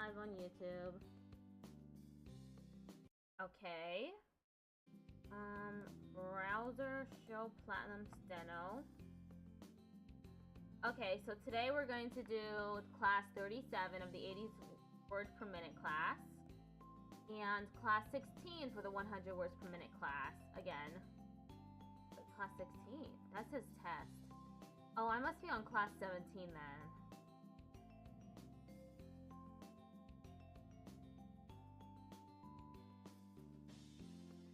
live on YouTube. Okay. Browser show platinum steno. Okay, so today we're going to do class 37 of the 80 words per minute class. And class 16 for the 100 words per minute class. Again. Wait, class 16? That says test. Oh, I must be on class 17 then.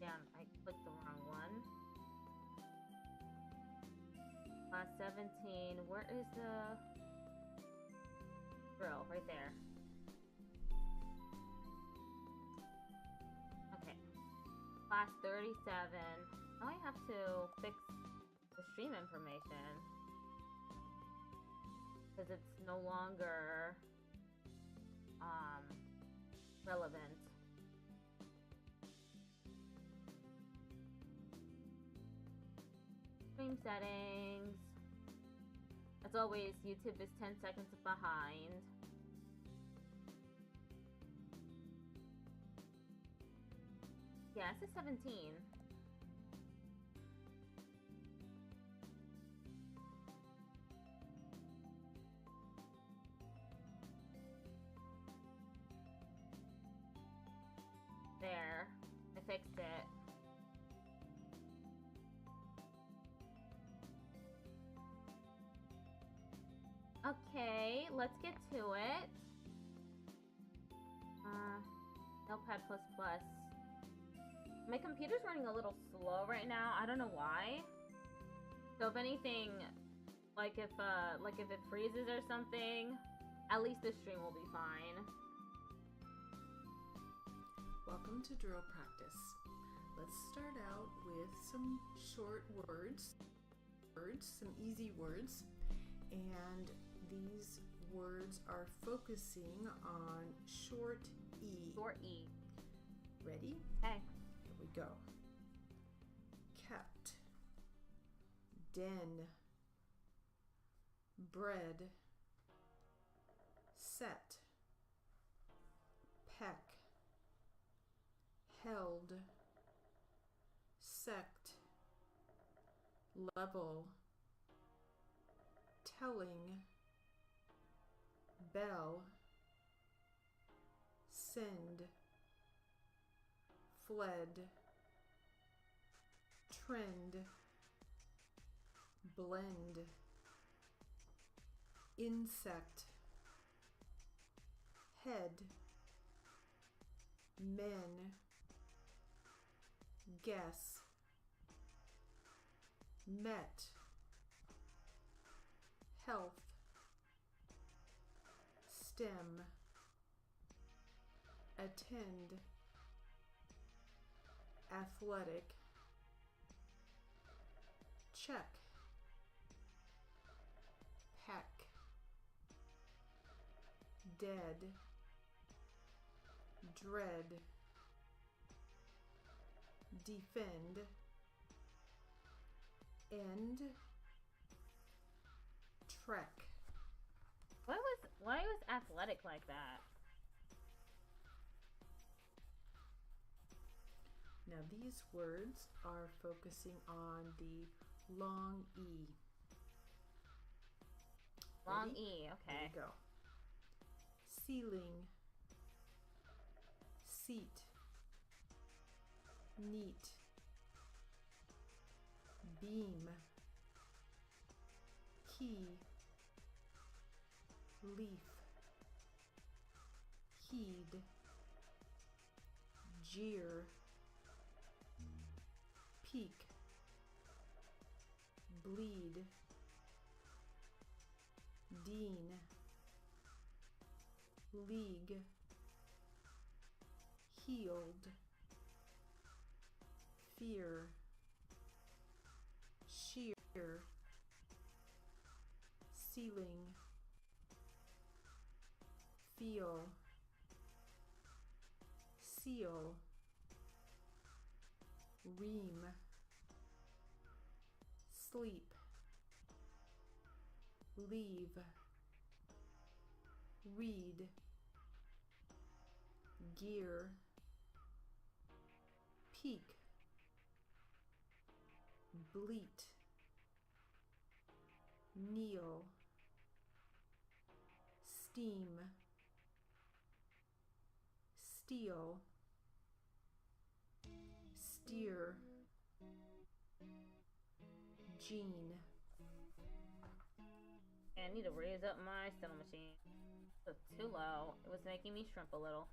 Damn, I clicked the wrong one. Class 17, where is the drill? Right there. Okay. Class 37. Now I have to fix the stream information. Because it's no longer relevant. Stream settings. As always, YouTube is 10 seconds behind. Yeah, this is 17. There. I fixed it. Okay, let's get to it. Notepad++. My computer's running a little slow right now. I don't know why. So if anything, like if it freezes or something, at least the stream will be fine. Welcome to drill practice. Let's start out with some short words, some easy words, and these words are focusing on short E. Short E. Ready? Okay. Here we go. Kept, den, bread, set, peck, held, sect, level, telling, bell, send, fled, trend, blend, insect, head, men, guess, met, health, stem, attend, athletic, check, pack, dead, dread, defend, end, trek. Why was athletic like that? Now these words are focusing on the long E. Long Ready? E, okay. Here we go. Ceiling, seat, neat, beam, key, leaf, heed, jeer, peak, bleed, dean, league, healed, fear, shear, ceiling, feel, seal, ream, sleep, leave, read, gear, peak, bleat, kneel, steam, steal, steer, gene. I need to raise up my steno machine. It was too low. It was making me shrimp a little.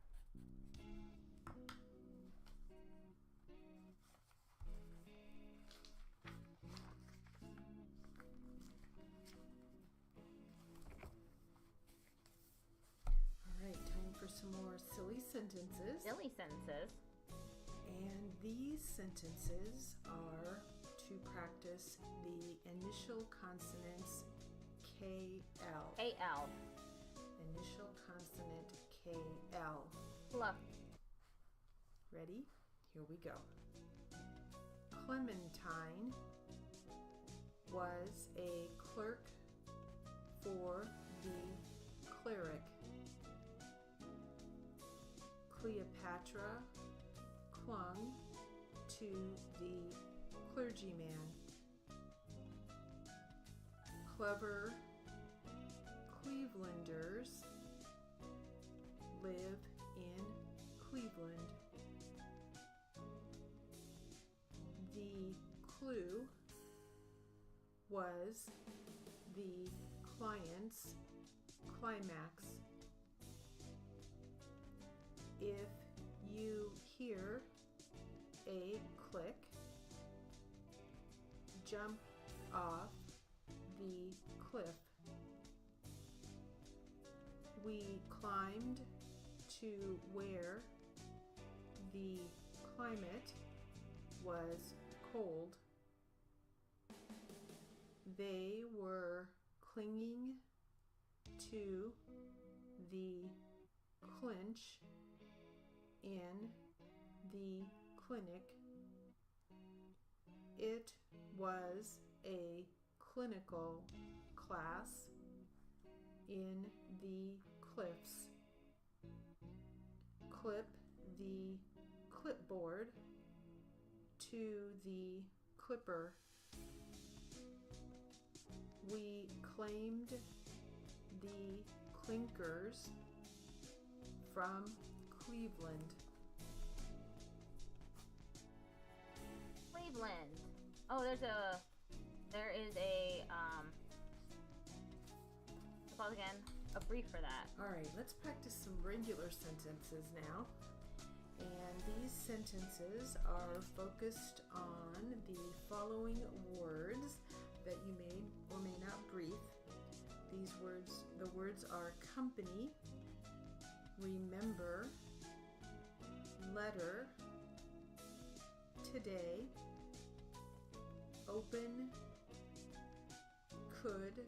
Alright, time for some more silly sentences. Silly sentences. And these sentences are to practice the initial consonants KL. KL. Initial consonant KL. Fluff. Ready? Here we go. Clementine was a clerk for the cleric. Cleopatra clung to the clergyman. Clever Clevelanders live in Cleveland. The clue was the client's climax. If you hear a click, jump off the cliff. We climbed to where the climate was cold. They were clinging to the clinch in the clinic. It was a clinical class in the cliffs. Clip the clipboard to the clipper. We claimed the clinkers from Cleveland. Cleveland. Oh, there is a what's it called again? A brief for that. All right, let's practice some regular sentences now. And these sentences are focused on the following words that you may or may not brief. These words, the words are company, remember, letter, today, open, could,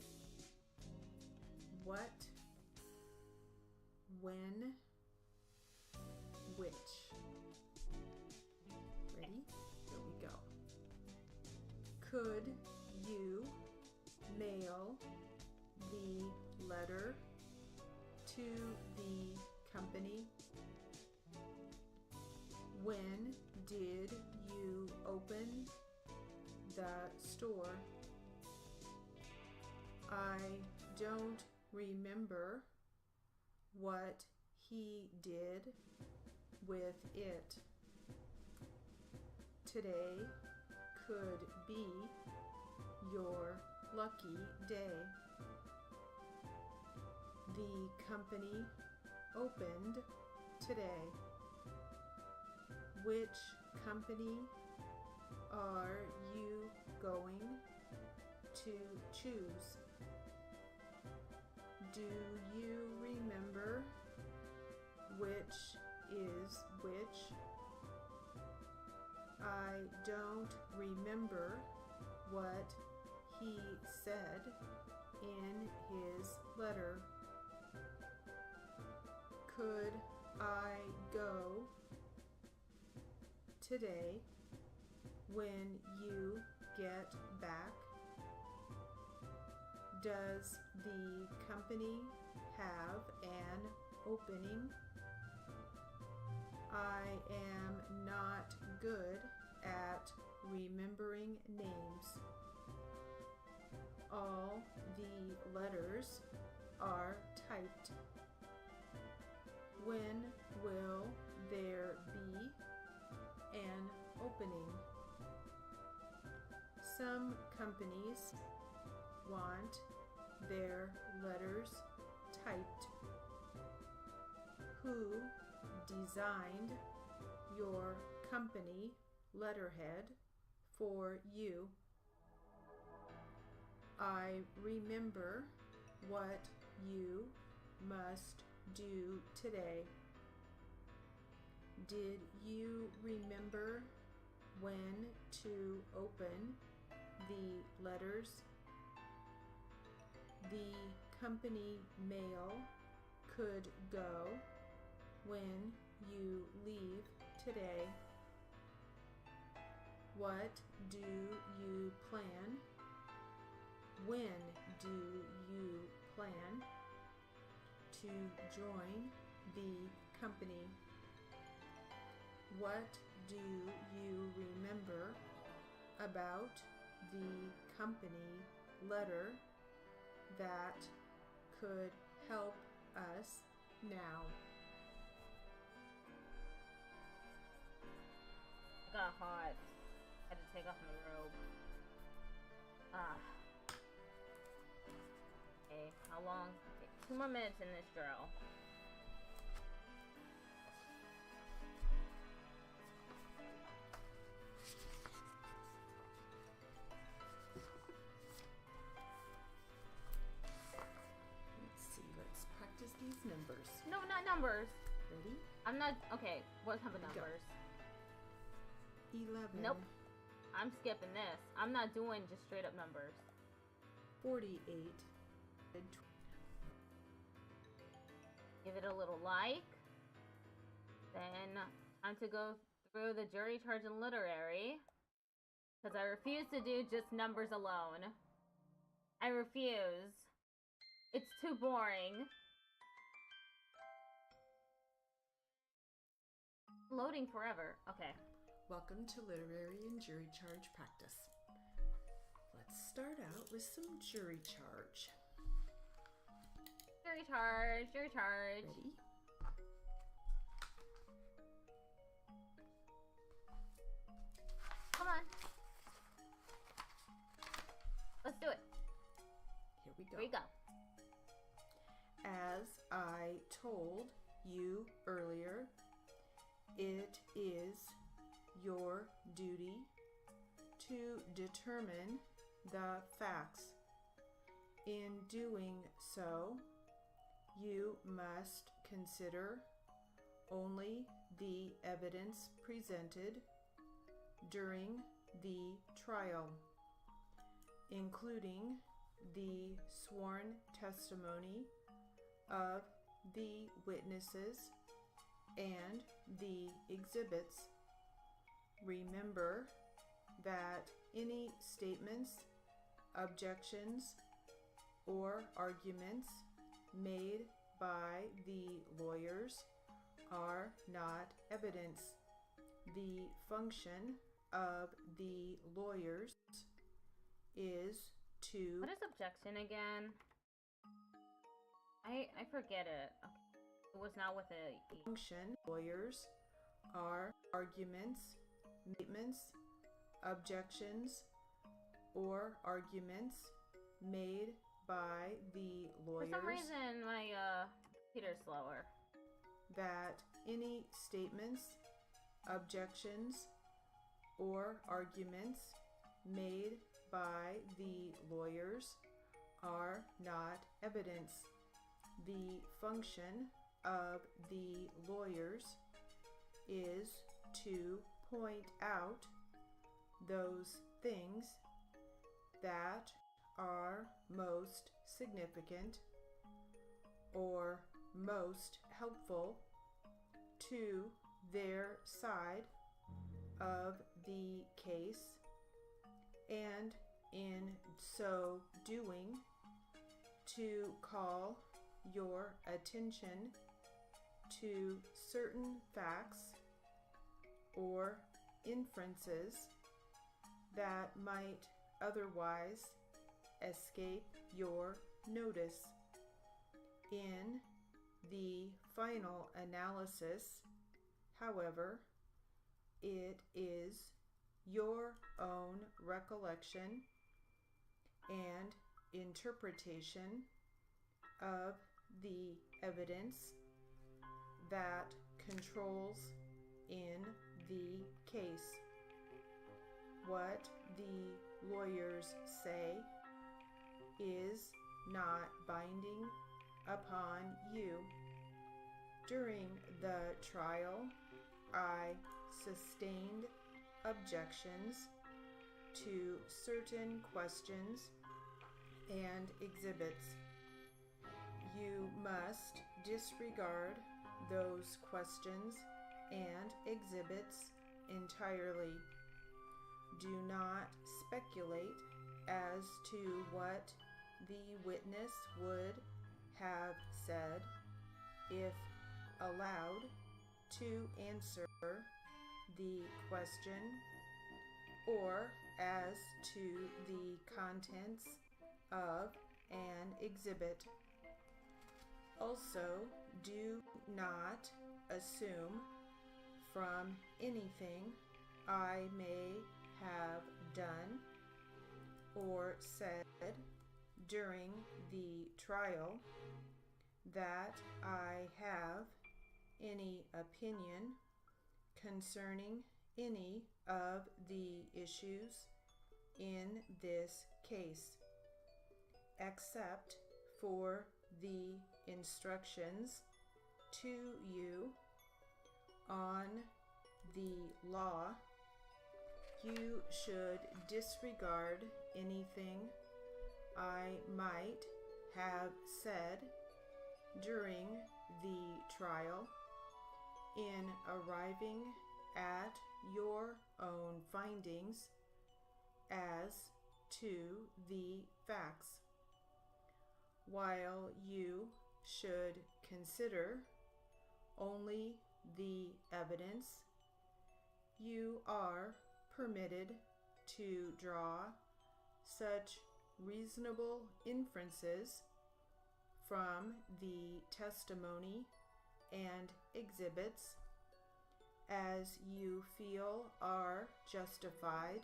what, when, which. Ready? Here we go. Could you mail the letter to the company? When did you open the store? I don't remember what he did with it. Today could be your lucky day. The company opened today. Which company are you going to choose? Do you remember which is which? I don't remember what he said in his letter. Could I go today when you get back? Does the company have an opening? I am not good at remembering names. All the letters are typed. When will there be an opening? Some companies want their letters typed. Who designed your company letterhead for you? I remember what you must do today. Did you remember when to open the letters? The company mail could go when you leave today. What do you plan? When do you plan to join the company? What do you remember about the company letter that could help us now? I got hot. Had to take off my robe. Okay, how long? Okay, 2 more minutes in this drill. Let's see, let's practice these numbers. No, not numbers. Ready? I'm not, okay, what type of numbers? 11. Nope. I'm skipping this. I'm not doing just straight up numbers. 48. Give it a little like. Then time to go through the jury charge and literary. Because I refuse to do just numbers alone. I refuse. It's too boring. Loading forever. Okay. Welcome to literary and jury charge practice. Let's start out with some jury charge. Jury charge, jury charge. Ready? Come on. Let's do it. Here we go. Here we go. As I told you earlier, it is your duty to determine the facts. In doing so, you must consider only the evidence presented during the trial, including the sworn testimony of the witnesses and the exhibits. Remember that any statements, objections, or arguments made by the lawyers are not evidence. The function of the lawyers is to... What is objection again? I forget it. Okay. It was not with a E. Function lawyers are arguments, statements, objections, or arguments made by the lawyers. For some reason, my computer's slower. That any statements, objections, or arguments made by the lawyers are not evidence. The function of the lawyers is to point out those things that are most significant or most helpful to their side of the case, and in so doing, to call your attention to certain facts or inferences that might otherwise escape your notice. In the final analysis, however, it is your own recollection and interpretation of the evidence that controls in the case. What the lawyers say is not binding upon you. During the trial, I sustained objections to certain questions and exhibits. You must disregard those questions and exhibits entirely. Do not speculate as to what the witness would have said if allowed to answer the question, or as to the contents of an exhibit. Also, do not assume from anything I may have done or said during the trial that I have any opinion concerning any of the issues in this case, except for the instructions to you on the law. You should disregard anything I might have said during the trial in arriving at your own findings as to the facts. While you should consider only the evidence, you are permitted to draw such reasonable inferences from the testimony and exhibits as you feel are justified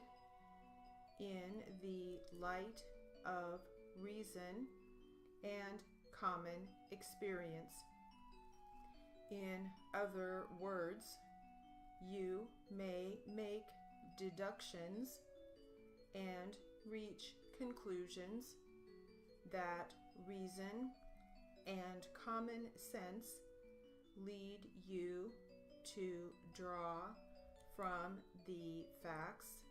in the light of reason and common experience. In other words, you may make deductions and reach conclusions that reason and common sense lead you to draw from the facts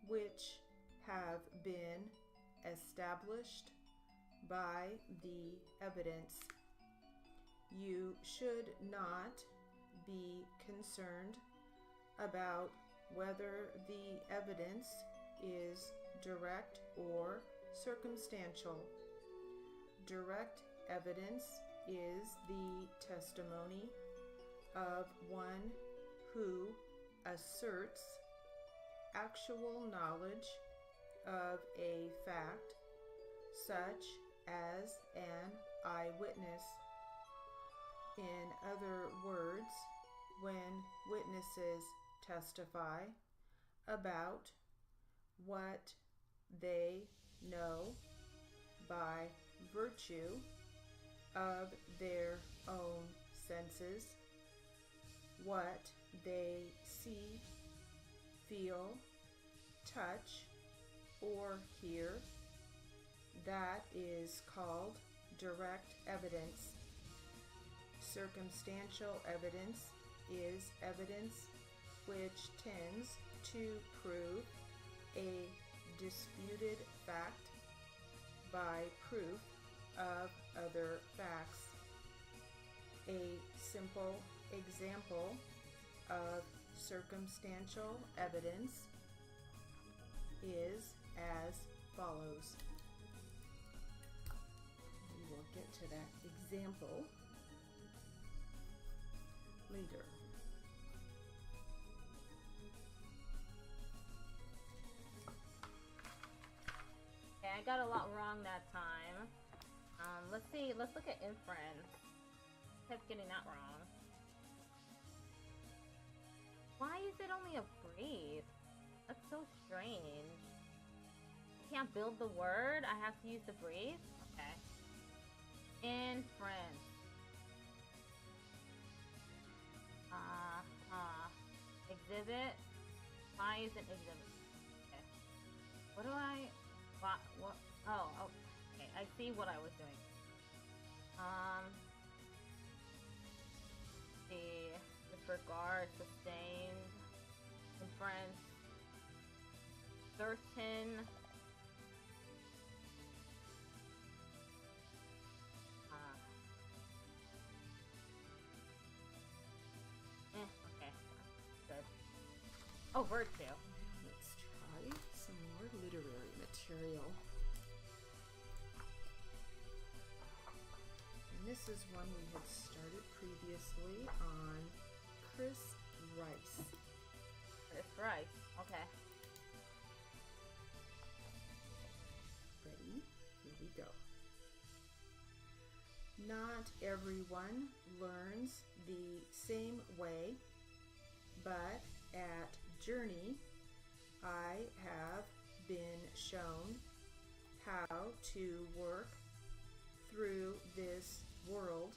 which have been established by the evidence. You should not be concerned about whether the evidence is direct or circumstantial. Direct evidence is the testimony of one who asserts actual knowledge of a fact, such as an eyewitness. In other words, when witnesses testify about what they know by virtue of their own senses, what they see, feel, touch, or hear, that is called direct evidence. Circumstantial evidence is evidence which tends to prove a disputed fact by proof of other facts. A simple example of circumstantial evidence is as follows. We will get to that example later. got a lot wrong that time. Let's see. Let's look at inference. Kept getting that wrong. Why is it only a brief? That's so strange. I can't build the word. I have to use the brief. Okay. Inference. Exhibit. Why isn't exhibit? Okay. What do I? What? Oh, okay. I see what I was doing. See. Disregard. Sustained. Inference. Certain. Okay. Good. Oh, virtue. Let's try some more literary material. And this is one we had started previously on Chris Rice. Chris Rice. Okay. Ready? Here we go. Not everyone learns the same way, but at Journey, I have been shown how to work through this world,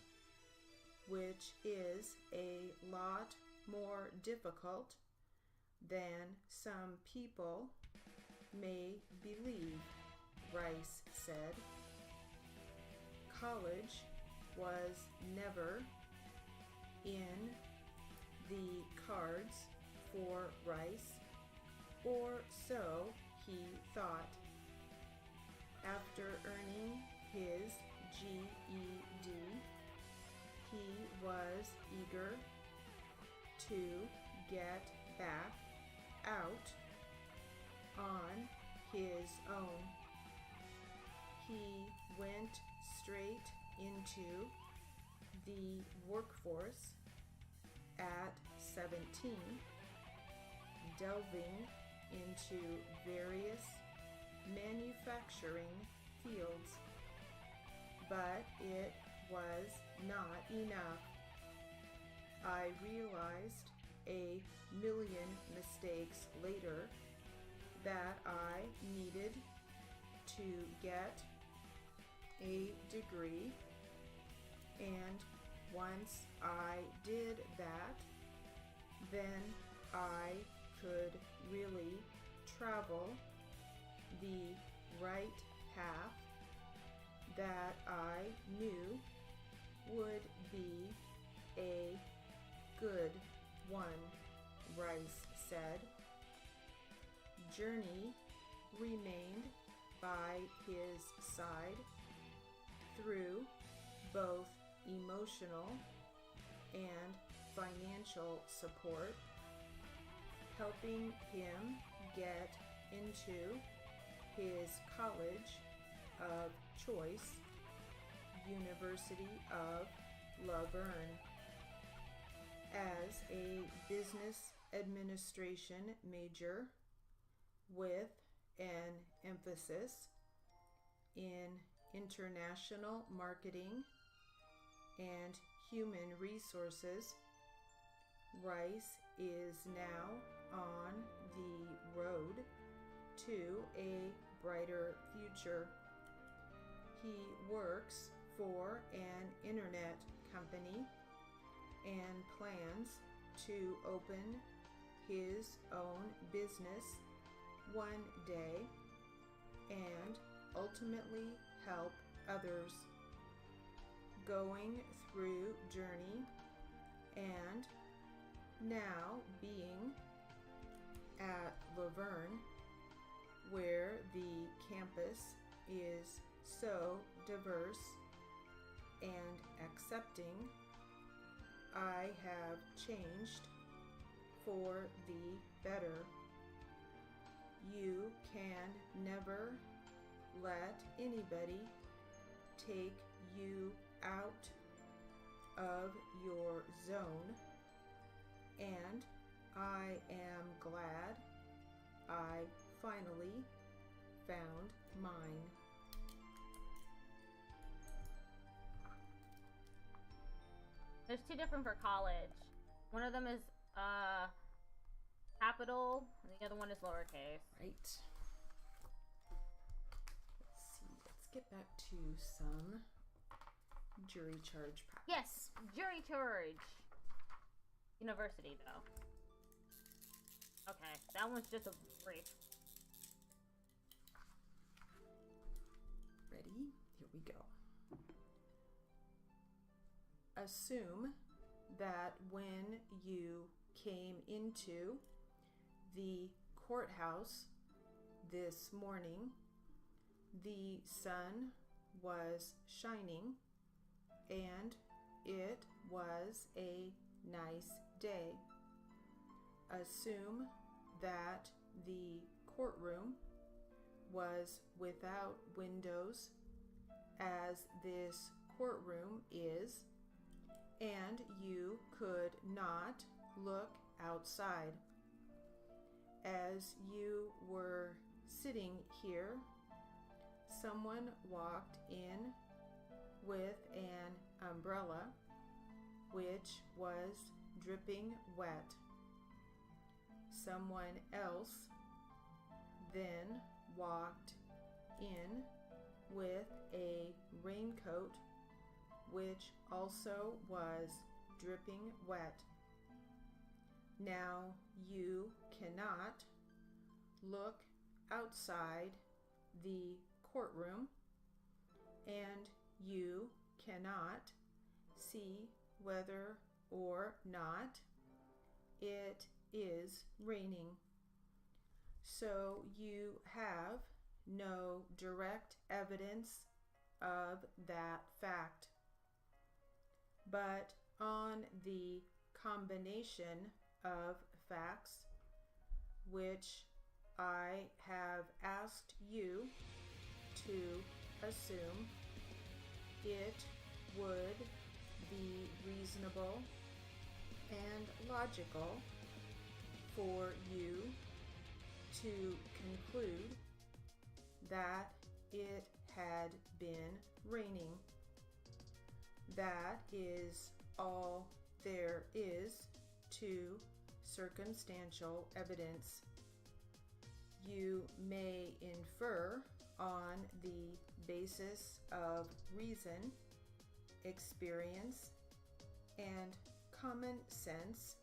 which is a lot more difficult than some people may believe, Rice said. College was never in the cards for Rice, or so he thought. After earning his GED, he was eager to get back out on his own. He went straight into the workforce at 17, delving into various manufacturing fields. But it was not enough. I realized a million mistakes later that I needed to get a degree, and once I did that, then I could really travel the right path that I knew would be a good one, Rice said. Journey remained by his side through both emotional and financial support, helping him get into his college of choice, University of Laverne. As a business administration major with an emphasis in international marketing and human resources, Rice is now on the road to a brighter future. He works for an internet company and plans to open his own business one day and ultimately help others. Going through Journey and now being at Laverne, where the campus is so diverse and accepting, I have changed for the better. You can never let anybody take you out of your zone, and I am glad I finally found mine. There's two different for college. One of them is capital, and the other one is lowercase. Right. Let's see. Let's get back to some jury charge practice. Yes, jury charge. University, though. Okay, that one's just a brief. Ready? Here we go. Assume that when you came into the courthouse this morning, the sun was shining and it was a nice day. Assume that the courtroom was without windows, as this courtroom is, and you could not look outside. As you were sitting here, someone walked in with an umbrella which was dripping wet. Someone else then walked in with a raincoat which also was dripping wet. Now you cannot look outside the courtroom, and you cannot see whether or not it is raining. So you have no direct evidence of that fact. But on the combination of facts which I have asked you to assume, it would be reasonable and logical for you to conclude that it had been raining. That is all there is to circumstantial evidence. You may infer on the basis of reason, experience, and common sense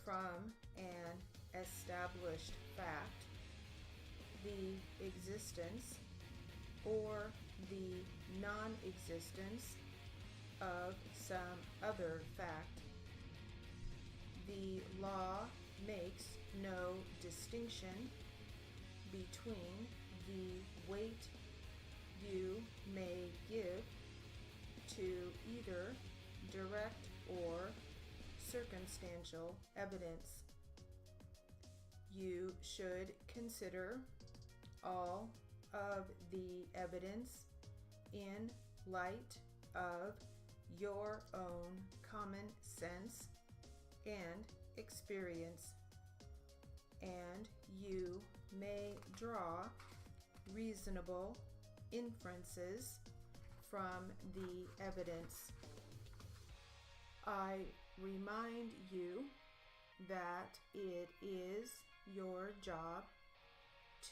from an established fact the existence or the non-existence of some other fact. The law makes no distinction between the weight you may give to either direct or circumstantial evidence. You should consider all of the evidence in light of your own common sense and experience, and you may draw reasonable inferences from the evidence. I remind you that it is your job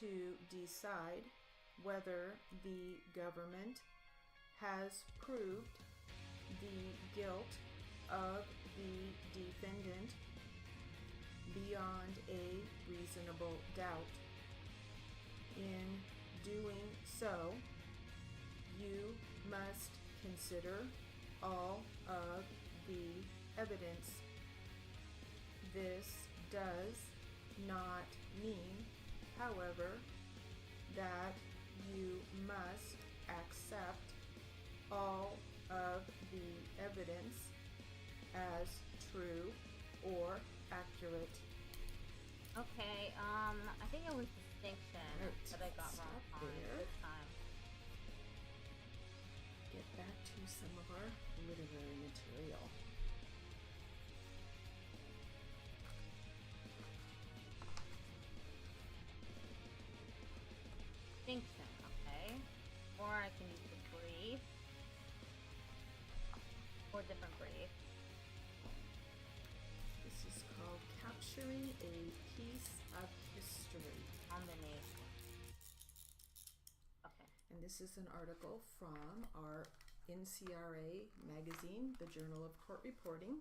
to decide whether the government has proved the guilt of the defendant beyond a reasonable doubt. In doing so, you must consider all of the evidence. This does not mean, however, that you must accept all of the evidence as true or accurate. Okay, I think it was distinction that I got wrong on this time. Get back to some of our literary material. Distinction, okay. Or I can use the brief. Or different brief. this is an article from our NCRA magazine, the Journal of Court Reporting.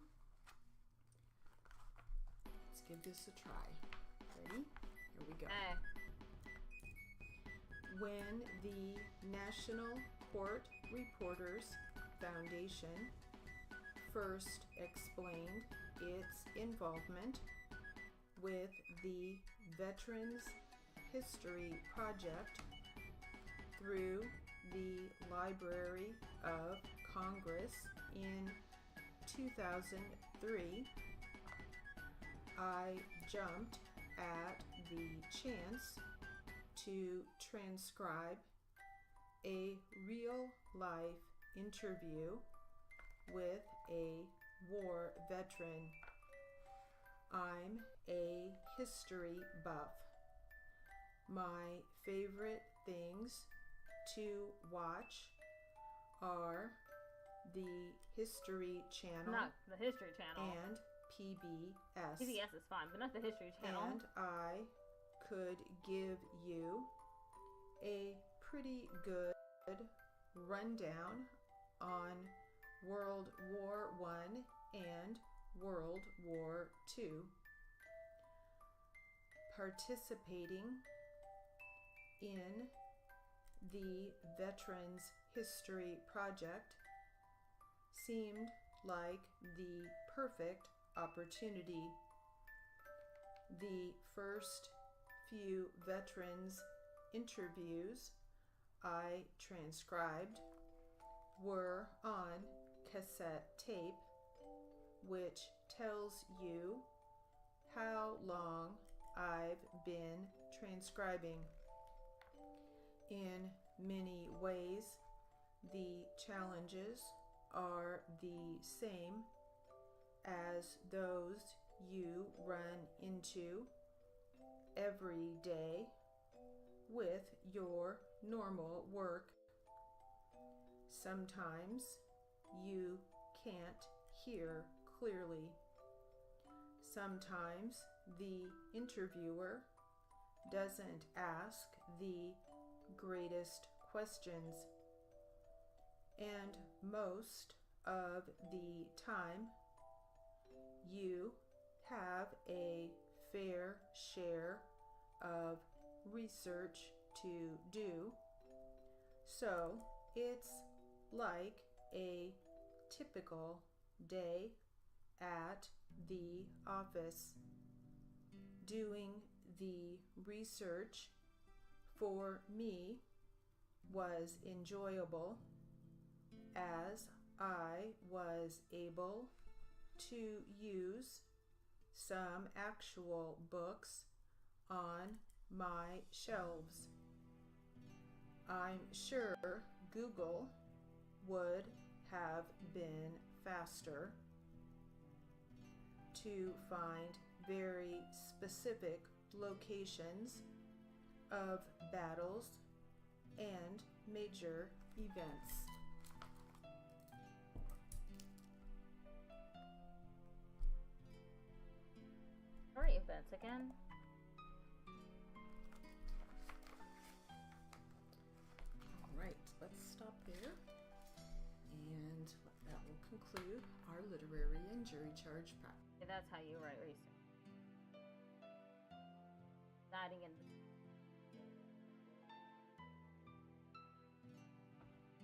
Let's give this a try. Ready? Here we go. Hey. When the National Court Reporters Foundation first explained its involvement with the Veterans History Project through the Library of Congress in 2003, I jumped at the chance to transcribe a real-life interview with a war veteran. I'm a history buff. My favorite things to watch are the History Channel. Not the History Channel. And PBS. PBS is fine, but not the History Channel. And I could give you a pretty good rundown on World War I and World War II. Participating in the Veterans History Project seemed like the perfect opportunity. The first few veterans interviews I transcribed were on cassette tape, which tells you how long I've been transcribing. In many ways, the challenges are the same as those you run into every day with your normal work. Sometimes you can't hear clearly. Sometimes the interviewer doesn't ask the greatest questions, and most of the time you have a fair share of research to do, so it's like a typical day at the office. Doing the research for me was enjoyable, as I was able to use some actual books on my shelves. I'm sure Google would have been faster to find very specific locations of battles and major events. Sorry, events again. All right, let's stop there, and that will conclude our literary and jury charge practice. Okay, that's how you write research. Adding in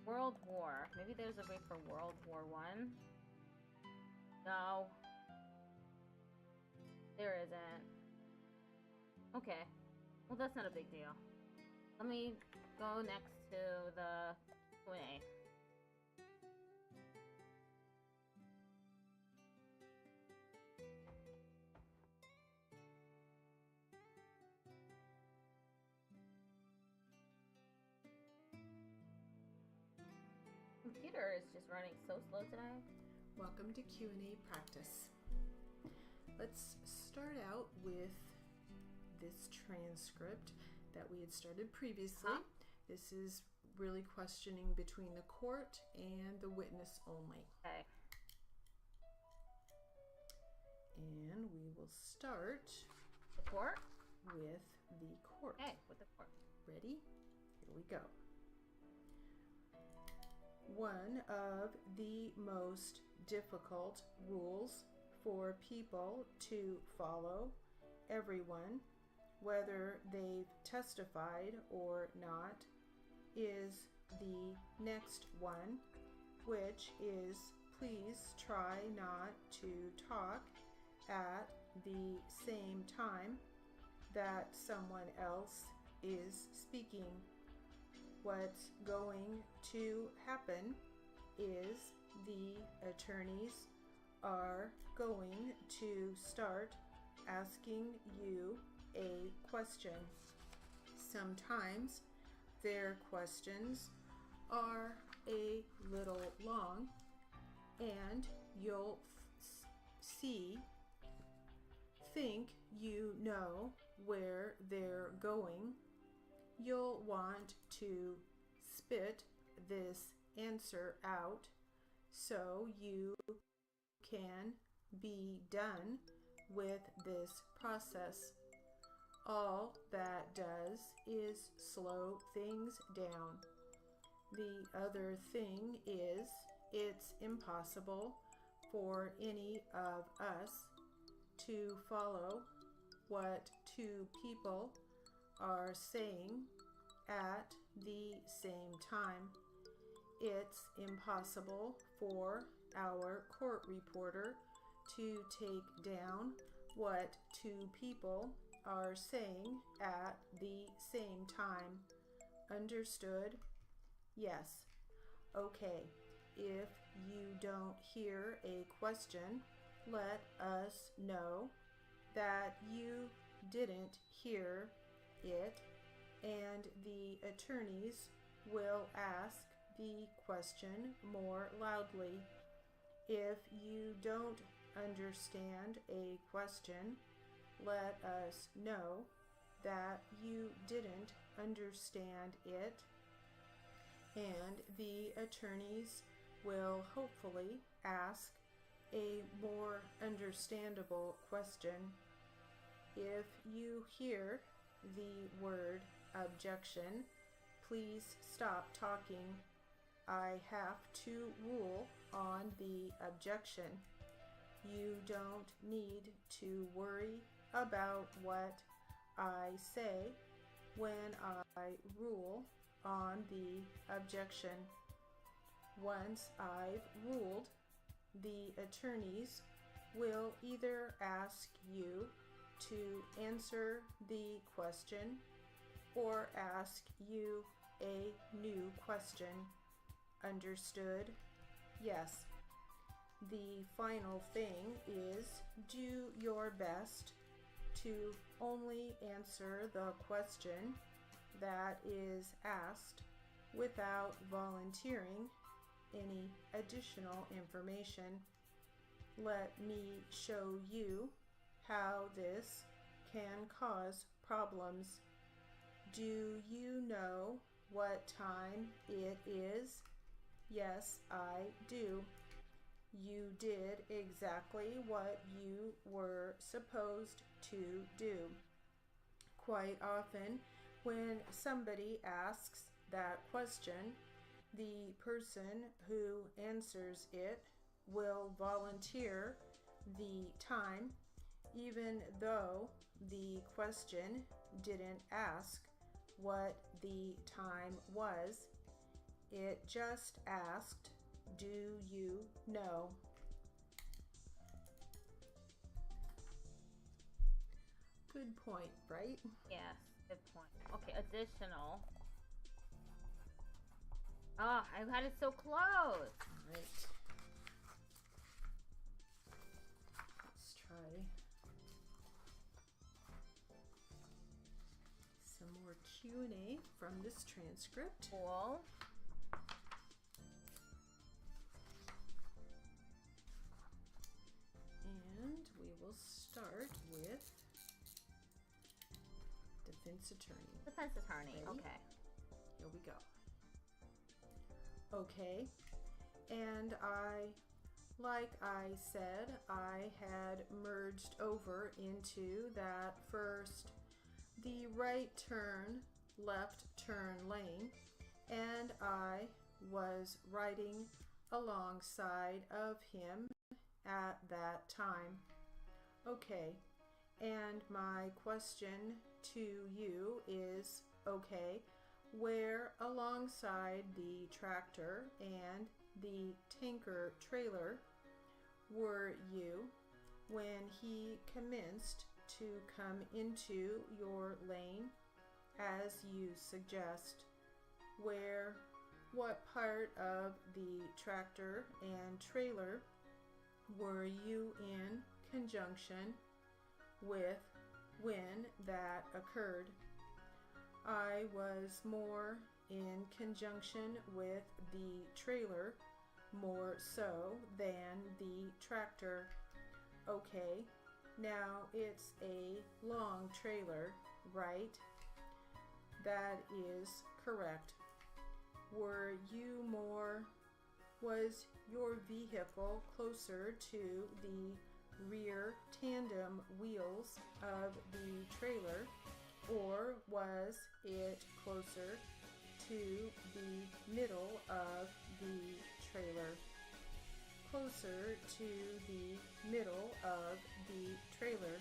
World War. Maybe there's a way for World War I. No. There isn't. Okay. Well, that's not a big deal. Let me go next to the Q&A. Computer is just running so slow today. Welcome to Q&A practice. Let's start out with this transcript that we had started previously. This is really questioning between the court and the witness only. Okay. And we will start The court? with the court. Okay, with the court. Ready? Here we go. one of the most difficult rules for people to follow, everyone, whether they've testified or not, is the next one, which is please try not to talk at the same time that someone else is speaking. What's going to happen is the attorneys are going to start asking you a question. Sometimes their questions are a little long, and you'll think you know where they're going. You'll want to spit this answer out so you can be done with this process. All that does is slow things down. The other thing is it's impossible for any of us to follow what two people are saying at the same time. It's impossible for our court reporter to take down what two people are saying at the same time. Understood? Yes. Okay. If you don't hear a question, let us know that you didn't hear it, and the attorneys will ask the question more loudly. If you don't understand a question, let us know that you didn't understand it, and the attorneys will hopefully ask a more understandable question. If you hear the word objection, please stop talking. I have to rule on the objection. You don't need to worry about what I say when I rule on the objection. Once I've ruled, the attorneys will either ask you to answer the question or ask you a new question. Understood? Yes. The final thing is do your best to only answer the question that is asked without volunteering any additional information. Let me show you how this can cause problems. Do you know what time it is? Yes, I do. You did exactly what you were supposed to do. Quite often, when somebody asks that question, the person who answers it will volunteer the time, even though the question didn't ask what the time was. It just asked, do you know? Good point, right? Yes, good point. Okay, additional. Oh, I had it so close. Right. Let's try some more Q&A from this transcript. Cool. And we will start with defense attorney. Defense attorney, Ready? okay. Here we go. Okay, and like I said, I had merged over into that first, the right turn, left turn lane, and I was riding alongside of him at that time. Okay, and my question to you is, okay, where alongside the tractor and the tanker trailer were you when he commenced to come into your lane as you suggest? What part of the tractor and trailer were you in conjunction with when that occurred? I was more in conjunction with the trailer, more so than the tractor. Okay, now it's a long trailer, right? That is correct. Was your vehicle closer to the rear tandem wheels of the trailer, or was it closer to the middle of the trailer? Closer to the middle of the trailer.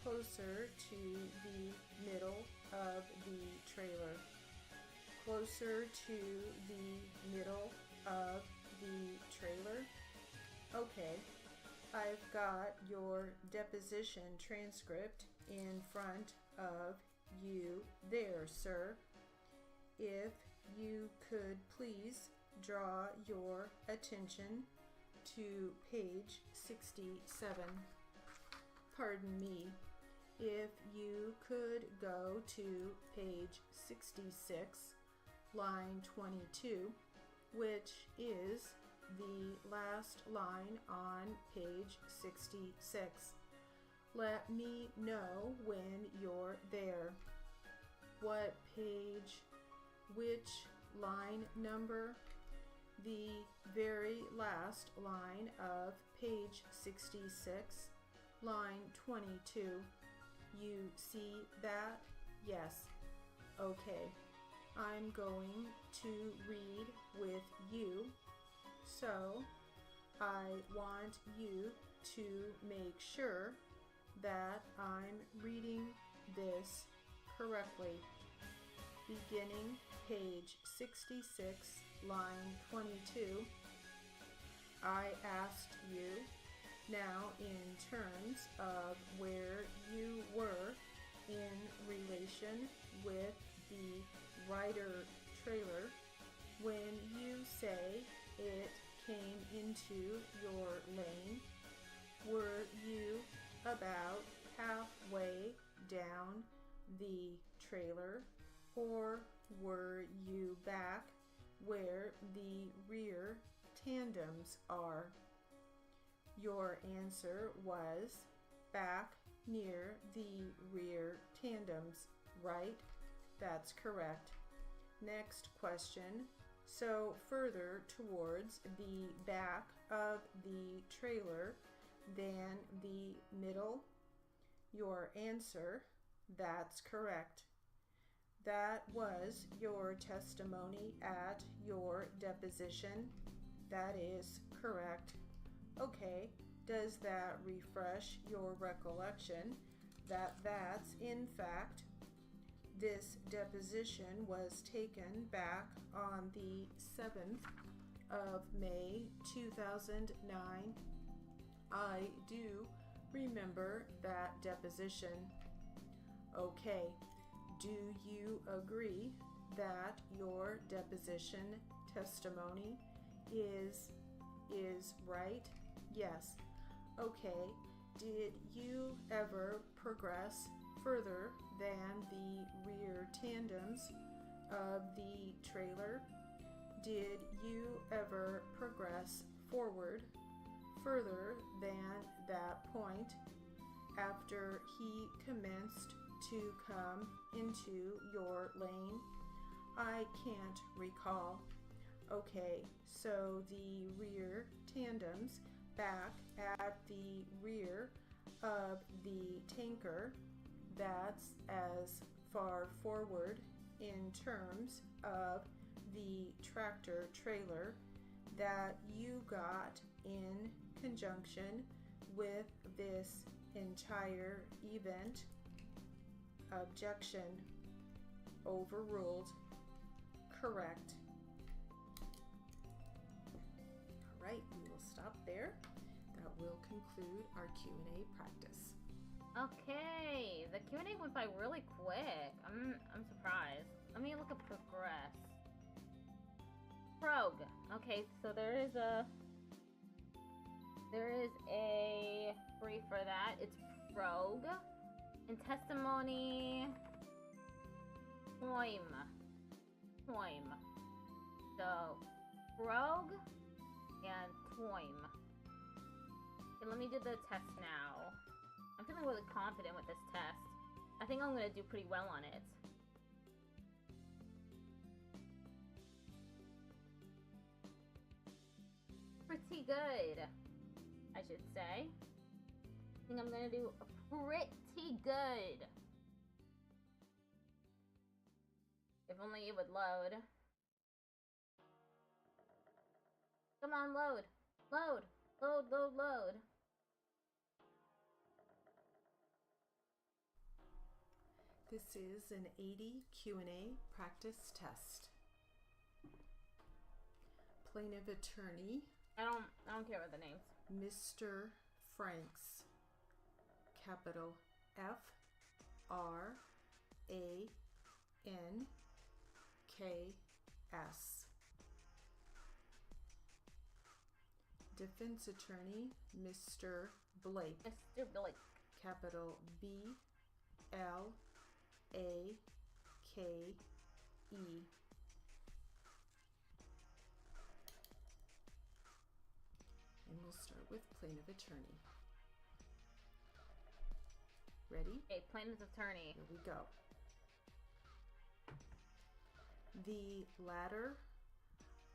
Closer to the middle of the trailer. Closer to the middle of the trailer. Okay, I've got your deposition transcript in front of you there, sir. If you could please draw your attention to page 67. Pardon me. If you could go to page 66, line 22, which is the last line on page 66. Let me know when you're there. What page? Which line number? The very last line of page 66, line 22. You see that? Yes. Okay. I'm going to read with you, so I want you to make sure that I'm reading this correctly. Beginning page 66, line 22, I asked you, now in terms of where you were in relation with the rider trailer, when you say it came into your lane, were you about halfway down the trailer, or were you back where the rear tandems are? Your answer was back near the rear tandems, right? That's correct. Next question. So further towards the back of the trailer than the middle? Your answer, that's correct. That was your testimony at your deposition? That is correct. Okay, does that refresh your recollection that that's in fact this deposition was taken back on the 7th of May 2009? I do remember that deposition. Okay, do you agree that your deposition testimony is right? Yes. Okay, did you ever progress further than the rear tandems of the trailer? Did you ever progress forward further than that point after he commenced to come into your lane? I can't recall. Okay, so the rear tandems back at the rear of the tanker, that's as far forward in terms of the tractor trailer that you got in conjunction with this entire event. Objection overruled. Correct. All right, we will stop there. That will conclude our Q&A practice. Okay, the Q&A went by really quick. I'm surprised. Let me look at progress. Prog. Okay, so there is a brief for that. It's prog. And testimony poem. So prog and poem. Okay, let me do the test now. I'm feeling really confident with this test. I think I'm gonna do pretty well on it. Pretty good, I should say. I think I'm gonna do pretty good. If only it would load. Come on, load. Load. Load, load, load. This is an 80 Q&A practice test. Plaintiff attorney. I don't care about the names. Mr. Franks. Capital FRANKS. Defense attorney, Mr. Blake. Mr. Blake. Capital BLAKE. And we'll start with plaintiff attorney. Ready? Okay, plaintiff's attorney. Here we go. The latter.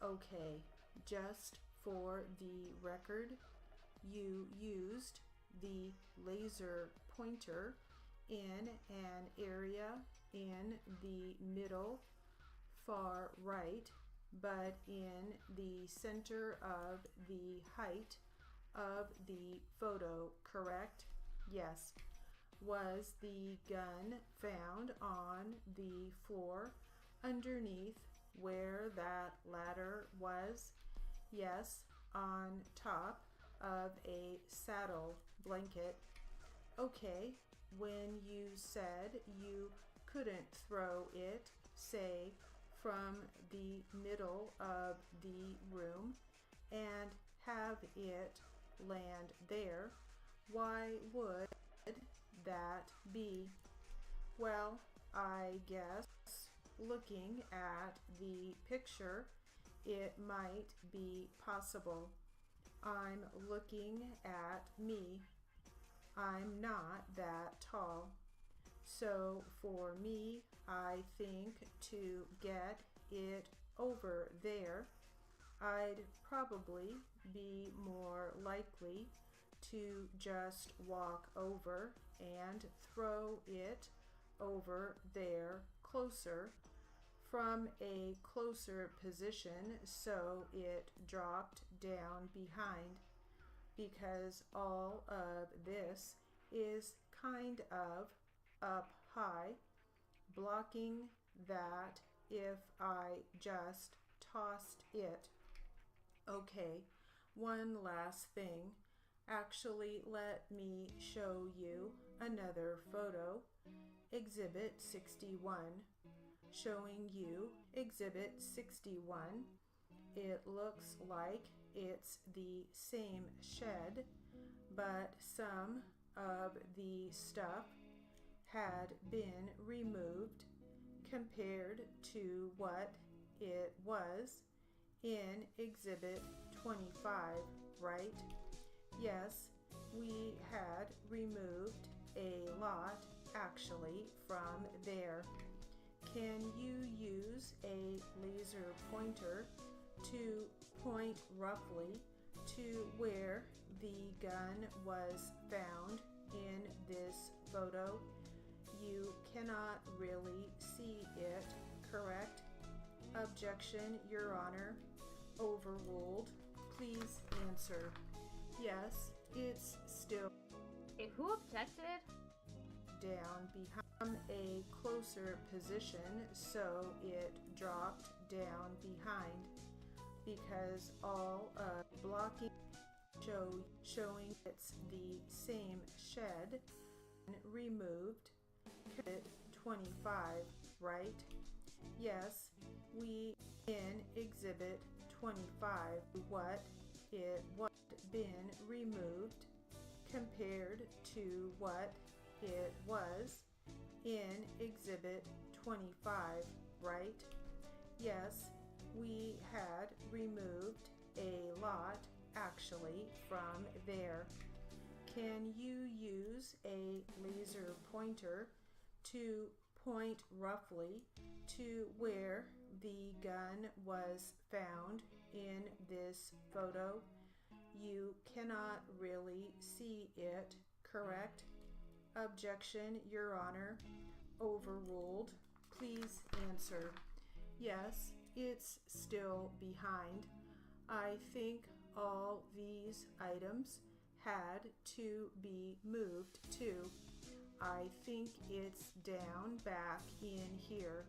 Okay, just for the record, you used the laser pointer in an area in the middle far right, but in the center of the height of the photo, correct? Yes. Was the gun found on the floor underneath where that ladder was? Yes. On top of a saddle blanket. Okay. When you said you couldn't throw it, say, from the middle of the room and have it land there, why would that be? Well, I guess looking at the picture, it might be possible. I'm looking at me. I'm not that tall. So for me, I think to get it over there, I'd probably be more likely to just walk over and throw it over there closer, from a closer position so it dropped down behind, because all of this is kind of up high, blocking that if I just tossed it. Okay, one last thing. Actually, let me show you another photo. Exhibit 61. Showing you Exhibit 61. It looks like it's the same shed, but some of the stuff had been removed compared to what it was in Exhibit 25, right? Yes, we had removed a lot actually from there. Can you use a laser pointer to point roughly to where the gun was found in this photo? You cannot really see it, correct? Objection, Your Honor. Overruled. Please answer. Yes, it's still Okay, who objected? down behind a closer position, so it dropped down behind because all blocking showing it's the same shed removed. 25, right? Yes, we in exhibit 25 what it was been removed compared to what it was in exhibit 25, right? Yes, we had removed a lot actually from there. Can you use a laser pointer to point roughly to where the gun was found in this photo? You cannot really see it, correct? Objection, Your Honor. Overruled. Please answer. Yes, it's still behind. I think all these items had to be moved too. I think it's down back in here.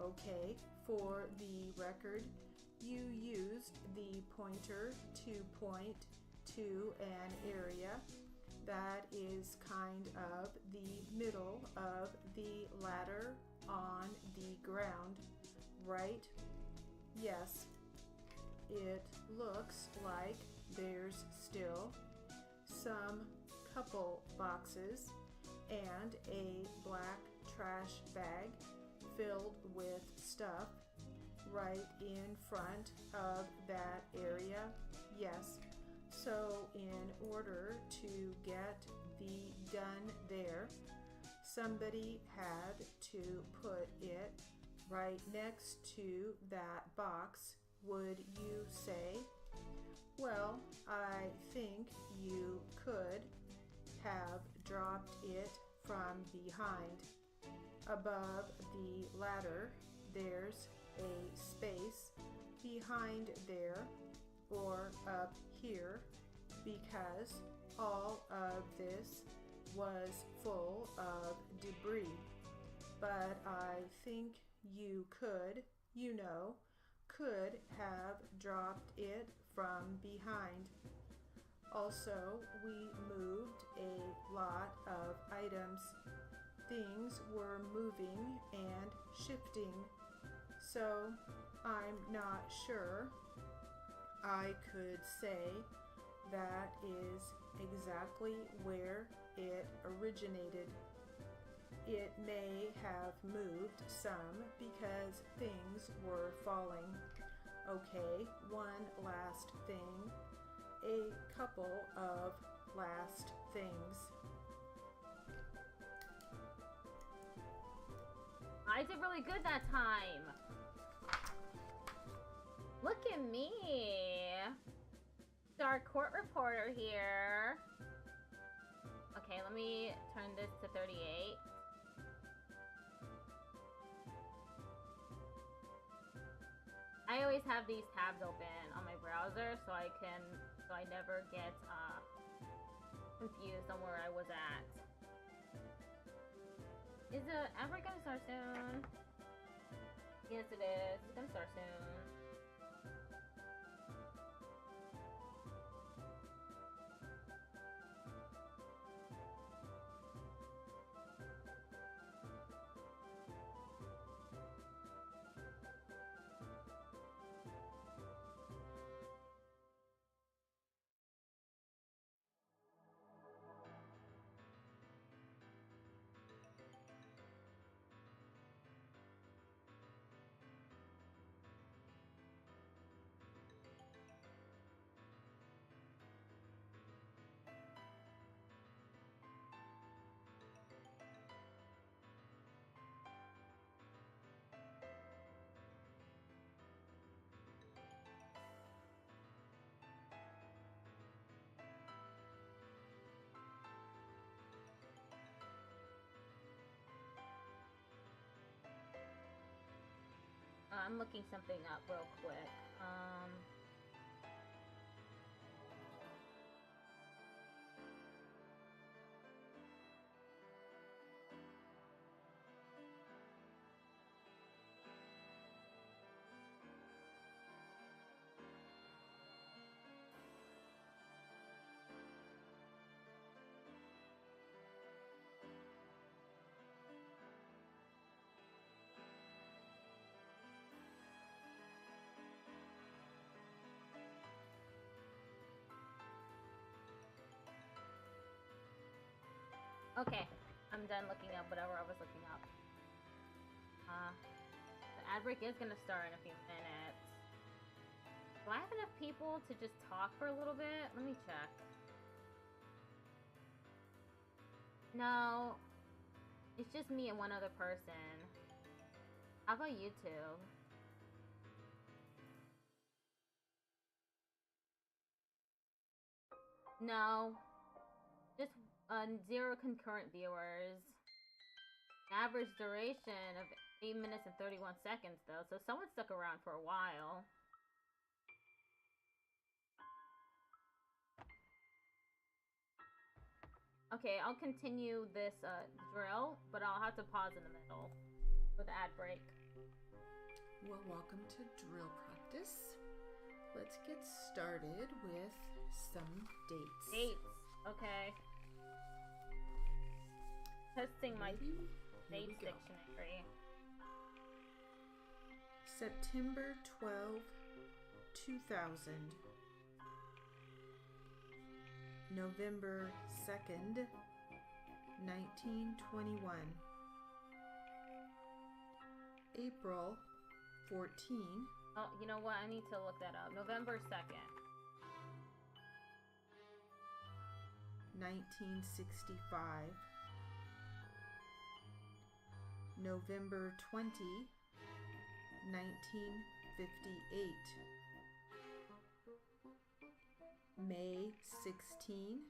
Okay, for the record, you used the pointer to point to an area that is kind of the middle of the ladder on the ground, right? Yes. It looks like there's still some couple boxes and a black trash bag filled with stuff right in front of that area. Yes. So in order to get the gun there, somebody had to put it right next to that box, would you say? Well, I think you could have dropped it from behind. Above the ladder, there's a space behind there or up here because all of this was full of debris. But I think you could, could have dropped it from behind. Also, we moved a lot of items. Things were moving and shifting, so I'm not sure I could say that is exactly where it originated. It may have moved some because things were falling. Okay, one last thing. A couple of last things. I did really good that time. Look at me. Our court reporter here. Okay, let me turn this to 38. I always have these tabs open on my browser so I never get confused on where I was at. Is it ever gonna start soon? Yes, it is. It's gonna start soon. I'm looking something up real quick. Okay, I'm done looking up whatever I was looking up. The ad break is gonna start in a few minutes. Do I have enough people to just talk for a little bit? Let me check. No, it's just me and one other person. How about YouTube? No, just 0 concurrent viewers. Average duration of 8 minutes and 31 seconds though, so someone stuck around for a while. Okay, I'll continue this drill, but I'll have to pause in the middle for the ad break. Well, welcome to drill practice. Let's get started with some dates. Dates, okay. Testing my dates dictionary. September 12, 2000. November 2nd, 1921. April 14. Oh, you know what? I need to look that up. November 2nd. 1965. November 20, 1958. May 16,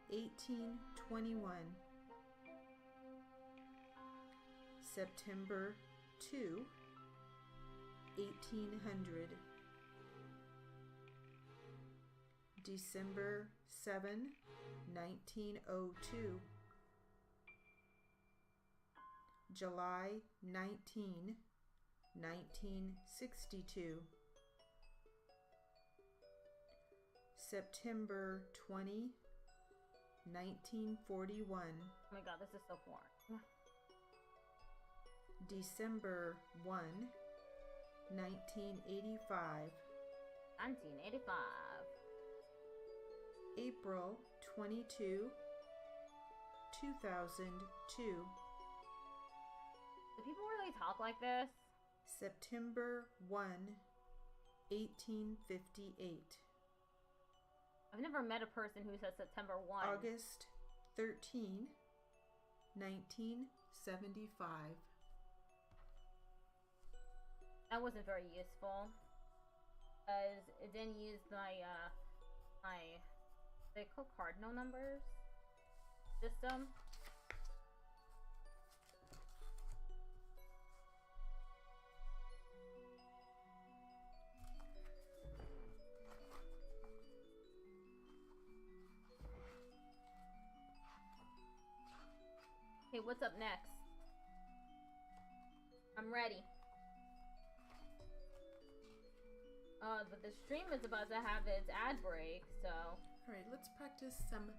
1821. September 2, 1800. December 7, 1902. July 19, 1962. September 20, 1941. Oh my god, this is so boring. December 1, 1985. 1985. April 22, 2002. Do people really talk like this? September 1, 1858. I've never met a person who says September 1. August 13, 1975. That wasn't very useful. Because it didn't use my, they call cardinal numbers system. Okay, what's up next? I'm ready. But the stream is about to have its ad break, so. All right, let's practice some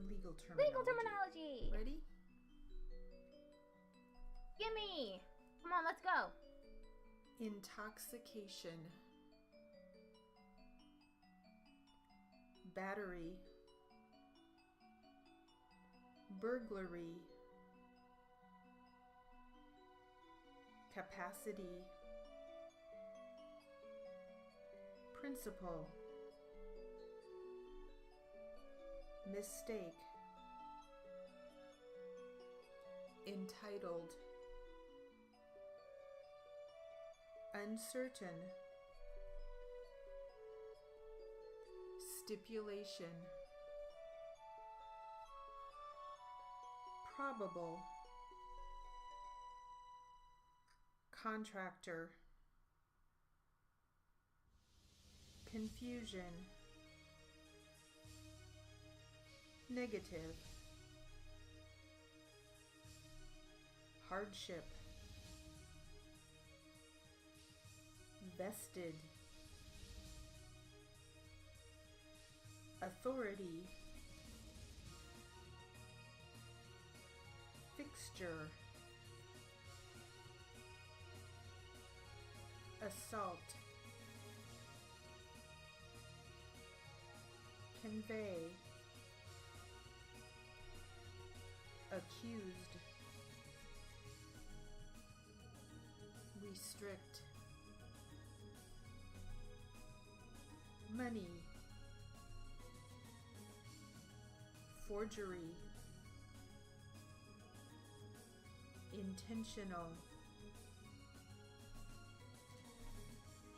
legal terminology. Legal terminology. Ready? Gimme. Come on, let's go. Intoxication. Battery. Burglary. Capacity. Principle. Mistake. Entitled. Uncertain. Stipulation. Probable. contractor, confusion, negative, hardship, vested, authority, fixture, assault, convey, accused, restrict, money, forgery, intentional,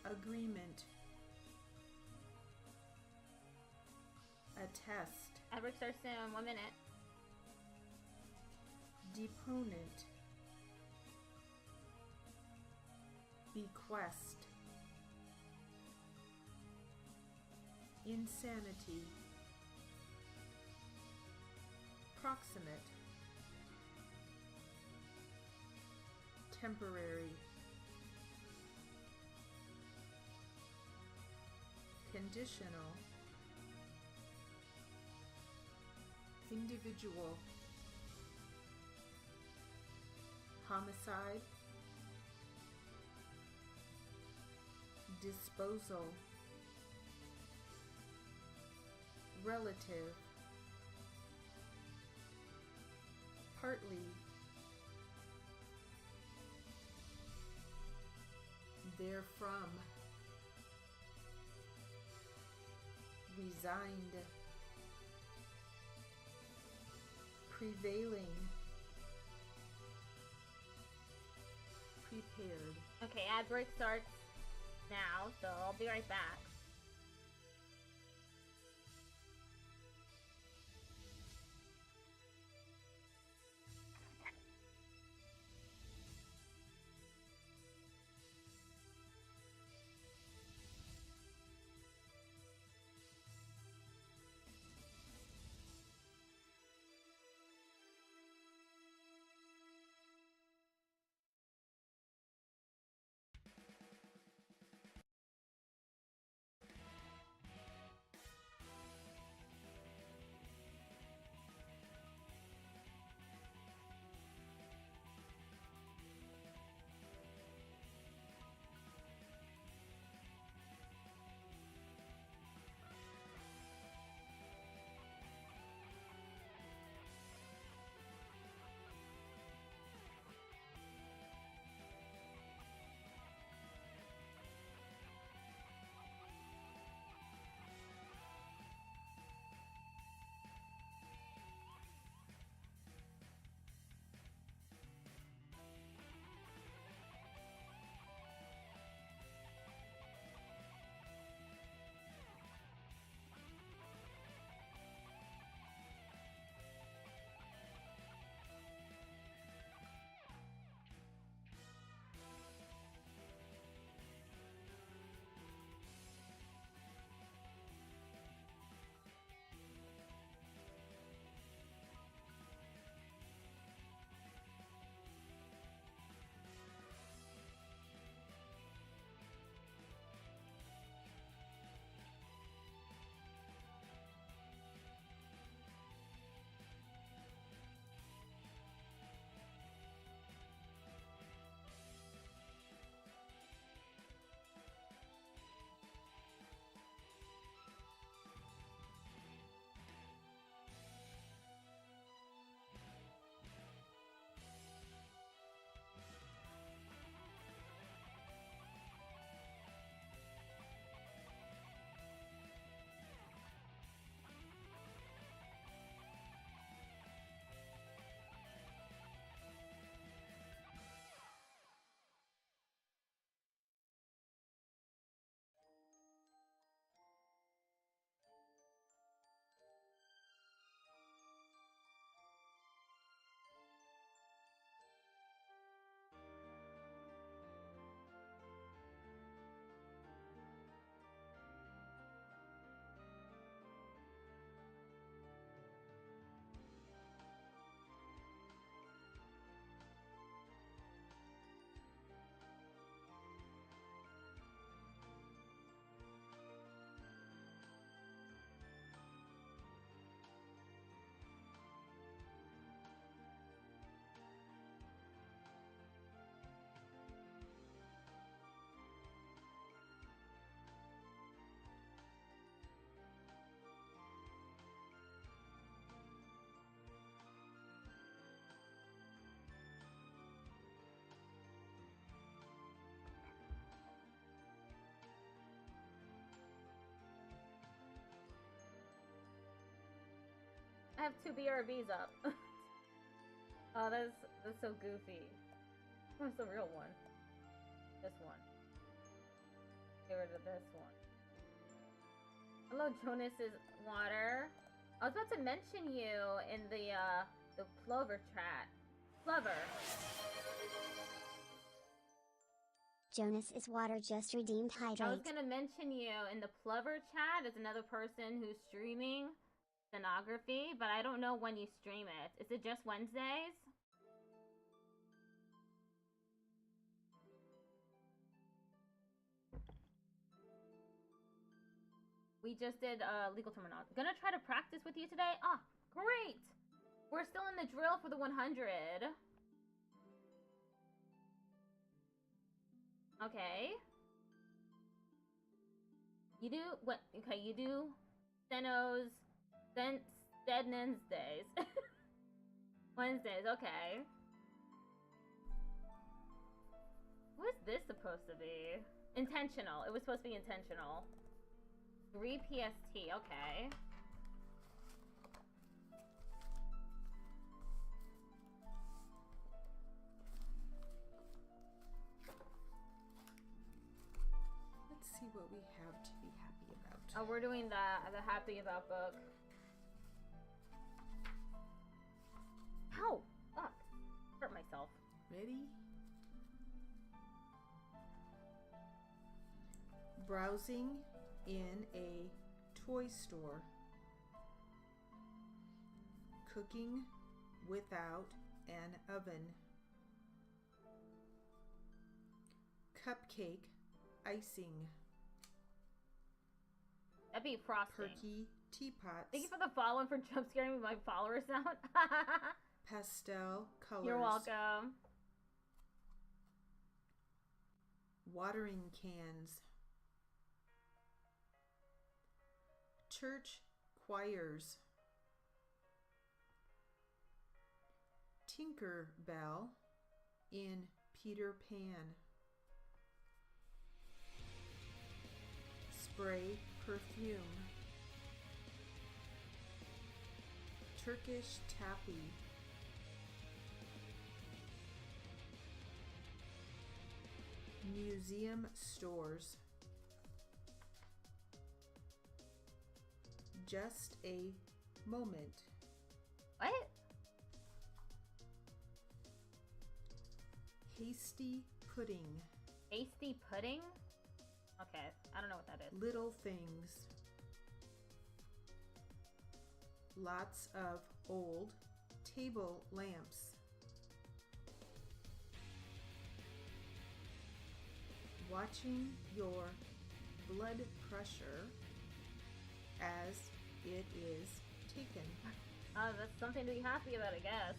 agreement, attest, Ad break starts in 1 minute. deponent, bequest, insanity, proximate, temporary, conditional, individual, homicide, disposal, relative, partly, therefrom, resigned, prevailing, prepared. Okay, ad break starts now, so I'll be right back. I have 2 BRBs up. Oh, that's so goofy. Where's the real one? This one. Get rid of this one. Hello, Jonas's water. I was about to mention you in the Plover chat. Plover. Jonas is water just redeemed hydrate. I was gonna mention you in the Plover chat as another person who's streaming stenography, but I don't know when you stream it. Is it just Wednesdays? We just did legal terminology. Gonna try to practice with you today. Ah, great! We're still in the drill for the 100. Okay. You do what? Okay, you do stenos, Stednan's days. Wednesdays, okay. What is this supposed to be? Intentional. It was supposed to be intentional. 3 PST, okay. Let's see what we have to be happy about. Oh, we're doing the happy about book. Ow! Fuck. Hurt myself. Ready? Browsing in a toy store. Cooking without an oven. Cupcake icing. That'd be frosting. Perky teapots. Thank you for the follow and for jump scaring me with my follower sound. Pastel colors. You're welcome. Watering cans. Church choirs. Tinker Bell in Peter Pan. Spray perfume. Turkish tappy. Museum stores. Just a moment. What? Hasty pudding. Hasty pudding? Okay, I don't know what that is. Little things. Lots of old table lamps. Watching your blood pressure as it is taken. That's something to be happy about, I guess.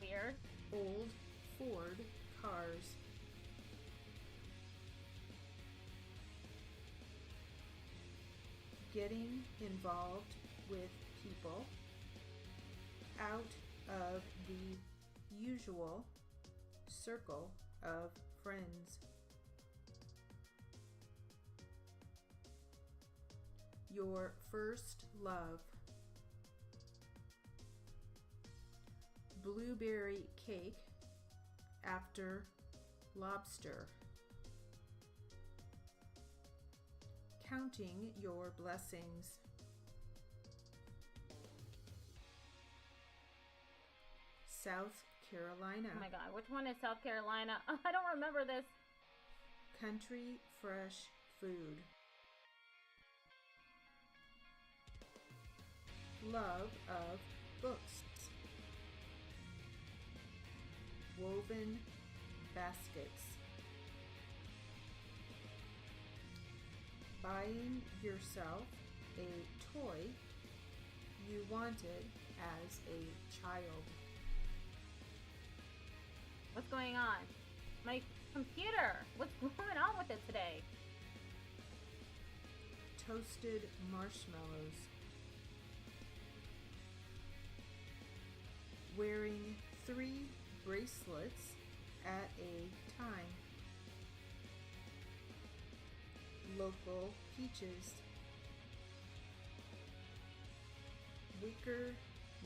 Weird. Old Ford cars. Getting involved with people out of the usual circle of friends. Your first love. Blueberry cake after lobster. Counting your blessings. South Carolina. Oh my god, which one is South Carolina? I don't remember this. Country fresh food. Love of books. Woven baskets. Buying yourself a toy you wanted as a child. What's going on? My computer! What's going on with it today? Toasted marshmallows. Wearing 3 bracelets at a time. Local peaches. Wicker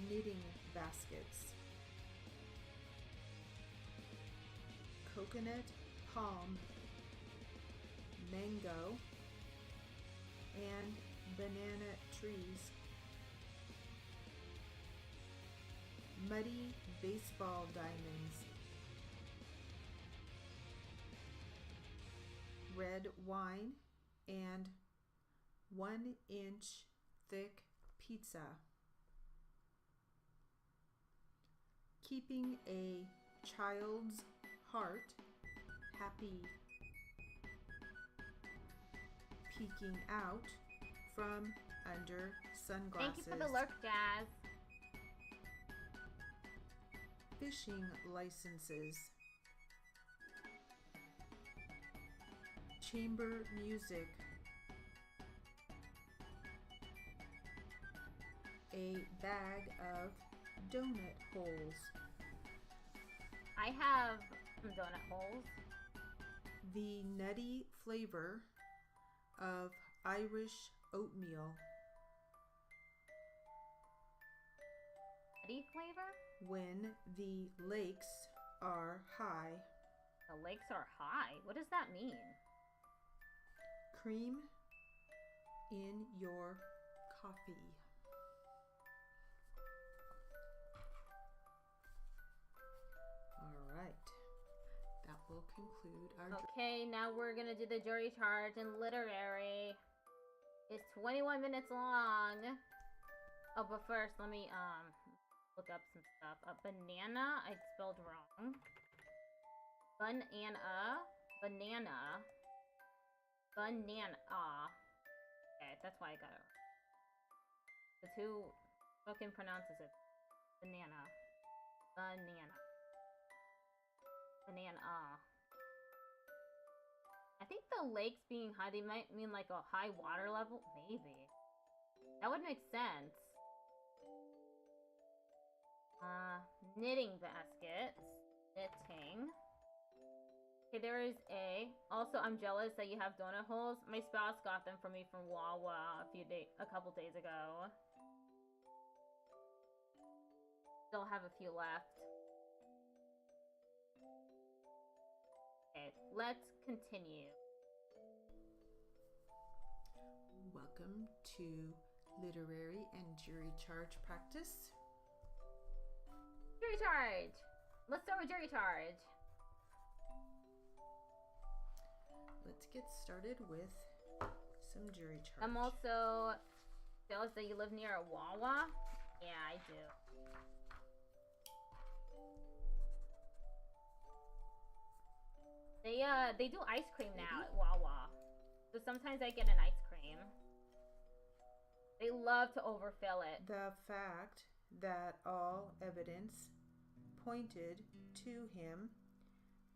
knitting baskets, coconut, palm, mango, and banana trees, muddy baseball diamonds, red wine, and 1-inch thick pizza. Keeping a child's heart happy. Peeking out from under sunglasses. Thank you for the lurk, Jazz. Fishing licenses. Chamber music. A bag of donut holes. I have some donut holes. The nutty flavor of Irish oatmeal. Nutty flavor? When the lakes are high. The lakes are high. What does that mean? Cream in your coffee. All right. That will conclude our Okay, now we're gonna do the jury charge in literary. It's 21 minutes long. Oh, but first let me look up some stuff. A banana, I spelled wrong. Banana. Okay, that's why I got it wrong. Because who fucking pronounces it? Banana. I think the lakes being high, they might mean like a high water level. Maybe. That would make sense. Knitting baskets. Knitting. Okay, there is a... Also, I'm jealous that you have donut holes. My spouse got them for me from Wawa a couple days ago. Still have a few left. Okay, let's continue. Welcome to literary and jury charge practice. Jury charge! Let's start with jury charge. Let's get started with some jury charge. I'm also jealous that you live near a Wawa. Yeah, I do. They do ice cream now at Wawa. So sometimes I get an ice cream. They love to overfill it. The fact that all evidence pointed to him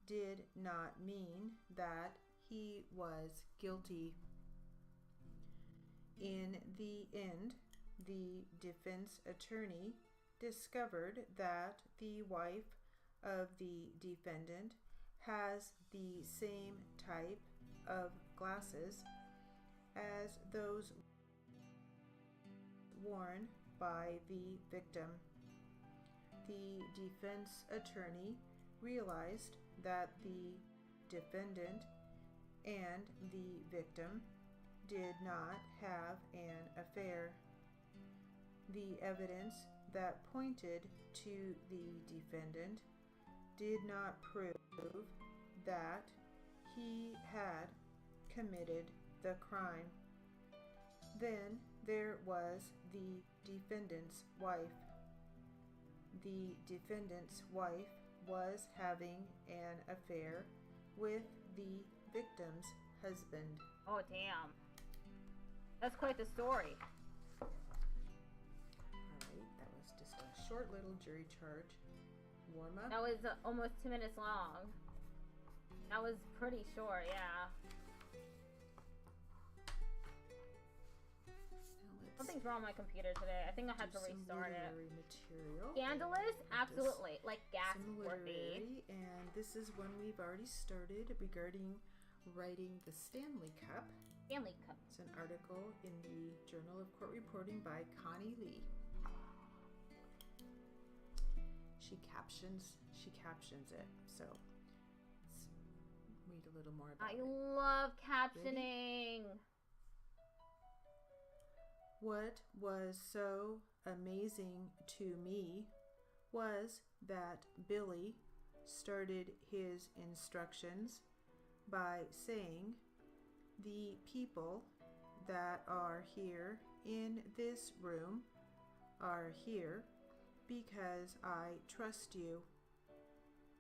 did not mean that he was guilty. In the end, the defense attorney discovered that the wife of the defendant has the same type of glasses as those worn by the victim. The defense attorney realized that the defendant and the victim did not have an affair. The evidence that pointed to the defendant did not prove that he had committed the crime. Then there was the defendant's wife. The defendant's wife was having an affair with the victim's husband. Oh, damn. That's quite the story. Alright, that was just a short little jury charge warm up. That was almost 2 minutes long. That was pretty short, yeah. Something's wrong with my computer today. I think I had to restart it. Material. Scandalous? Absolutely. Like gas worthy. And this is one we've already started regarding writing the Stanley Cup. Stanley Cup. It's an article in the Journal of Court Reporting by Connie Lee. she captions it. So let's read a little more about I it. love captioning. Ready? What was so amazing to me was that Billy started his instructions by saying, "The people that are here in this room are here because I trust you.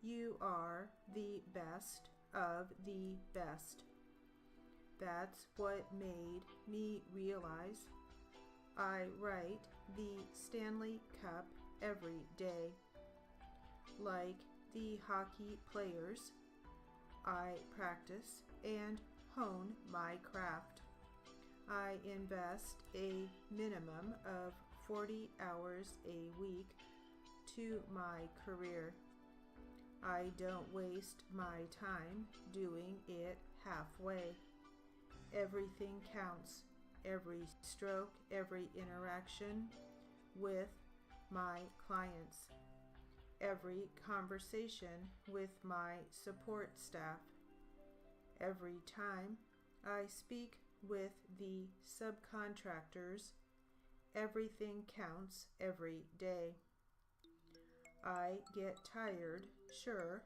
You are the best of the best." That's what made me realize I write the Stanley Cup every day. Like the hockey players, I practice and hone my craft. I invest a minimum of 40 hours a week to my career. I don't waste my time doing it halfway. Everything counts. Every stroke, every interaction with my clients, every conversation with my support staff, every time I speak with the subcontractors, everything counts every day. I get tired, sure,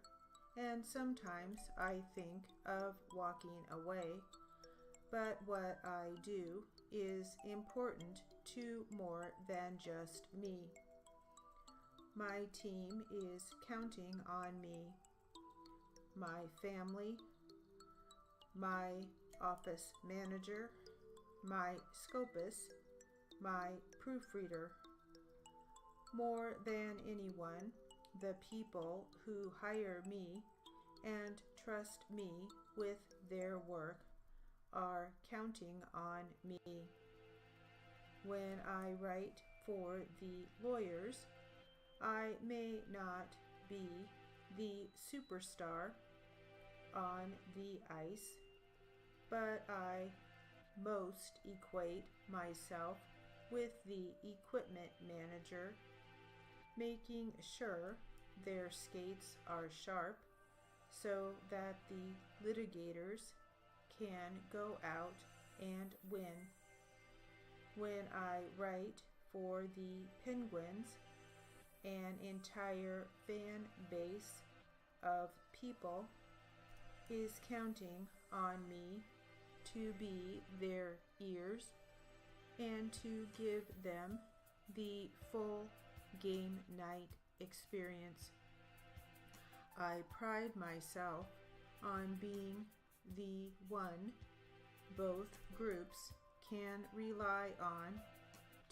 and sometimes I think of walking away. But what I do is important to more than just me. My team is counting on me. My family, my office manager, my scopus, my proofreader. More than anyone, the people who hire me and trust me with their work are counting on me. When I write for the lawyers, I may not be the superstar on the ice, but I most equate myself with the equipment manager, making sure their skates are sharp so that the litigators can go out and win. When I write for the Penguins, an entire fan base of people is counting on me to be their ears and to give them the full game night experience. I pride myself on being the one both groups can rely on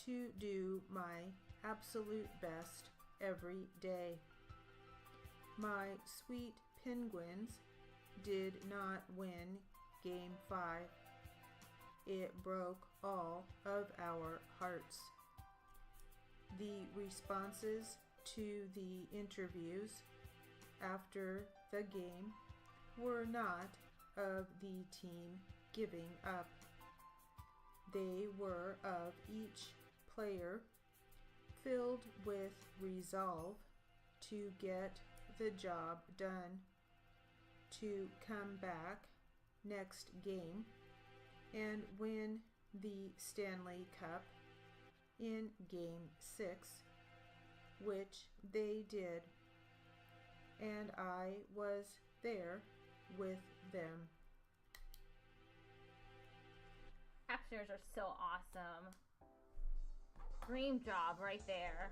to do my absolute best every day. My sweet Penguins did not win Game 5. It broke all of our hearts. The responses to the interviews after the game were not of the team giving up. They were of each player filled with resolve to get the job done, to come back next game and win the Stanley Cup in Game 6, which they did, and I was there with them. Captioners are so awesome. Dream job right there.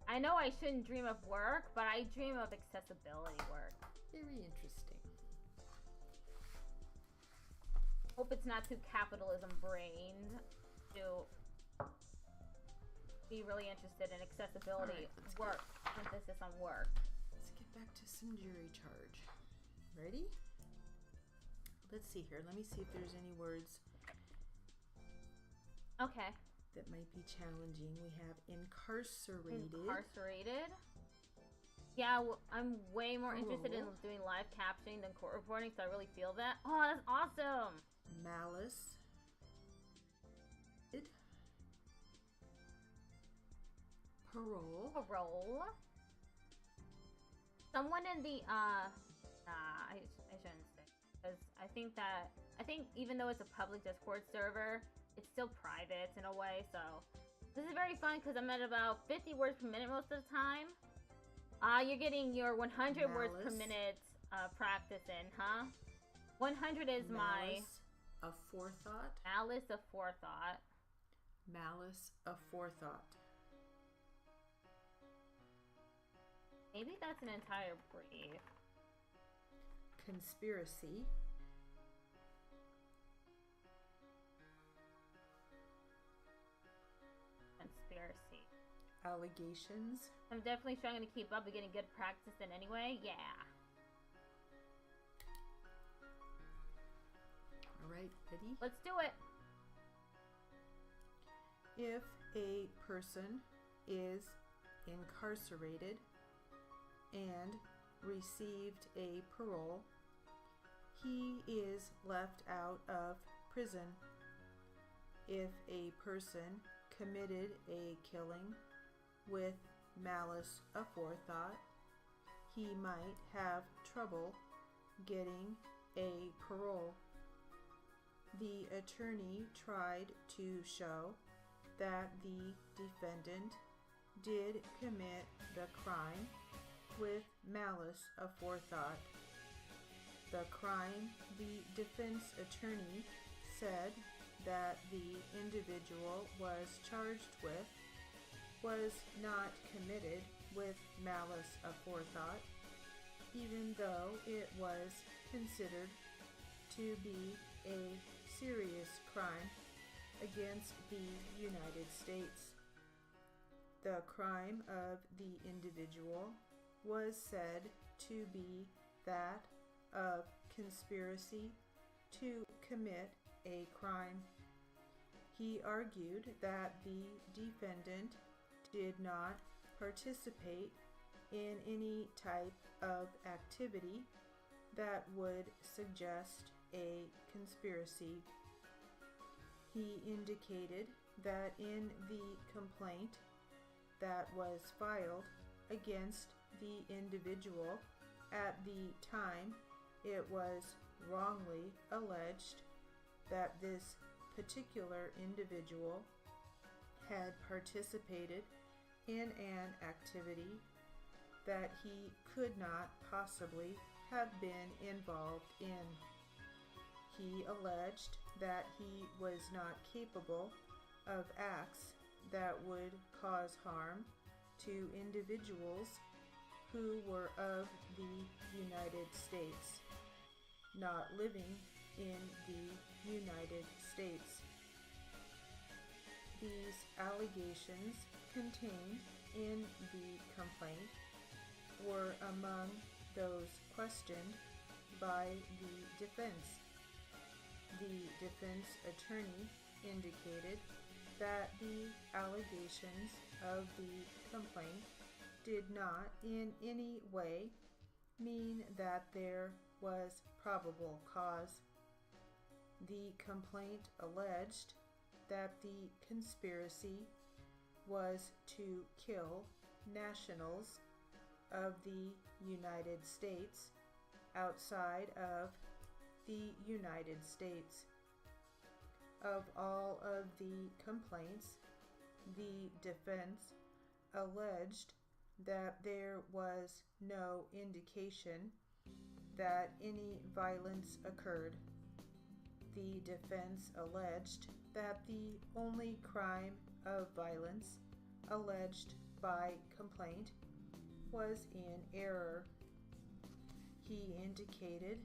I know I shouldn't dream of work, but I dream of accessibility work. Very interesting. Hope it's not too capitalism brained to be really interested in accessibility work, emphasis on work. Let's get back to some jury charge. Ready? Let's see here. Let me see if there's any words Okay. that might be challenging. We have incarcerated. Incarcerated. Yeah, well, I'm way more interested in doing live captioning than court reporting, so I really feel that. Oh, that's awesome. Malice. Parole. Parole. Someone in the I shouldn't say, because I think even though it's a public Discord server, it's still private in a way. So this is very fun because I'm at about 50 words per minute most of the time. You're getting your 100 words per minute practice in, huh? 100 is my aforethought. Malice aforethought. Malice aforethought. Maybe that's an entire brief. Conspiracy. Conspiracy. Allegations. I'm definitely struggling to keep up and getting good practice in anyway. Yeah. All right, ready? Let's do it. If a person is incarcerated and received a parole, he is left out of prison. If a person committed a killing with malice aforethought, he might have trouble getting a parole. The attorney tried to show that the defendant did commit the crime with malice aforethought. The crime the defense attorney said that the individual was charged with was not committed with malice aforethought, even though it was considered to be a serious crime against the United States. The crime of the individual was said to be that of conspiracy to commit a crime. He argued that the defendant did not participate in any type of activity that would suggest a conspiracy. He indicated that in the complaint that was filed against the individual at the time, it was wrongly alleged that this particular individual had participated in an activity that he could not possibly have been involved in. He alleged that he was not capable of acts that would cause harm to individuals who were of the United States, not living in the United States. These allegations contained in the complaint were among those questioned by the defense. The defense attorney indicated that the allegations of the complaint did not in any way mean that there was probable cause. The complaint alleged that the conspiracy was to kill nationals of the United States outside of the United States. Of all of the complaints, the defense alleged that there was no indication that any violence occurred. The defense alleged that the only crime of violence alleged by complaint was in error. He indicated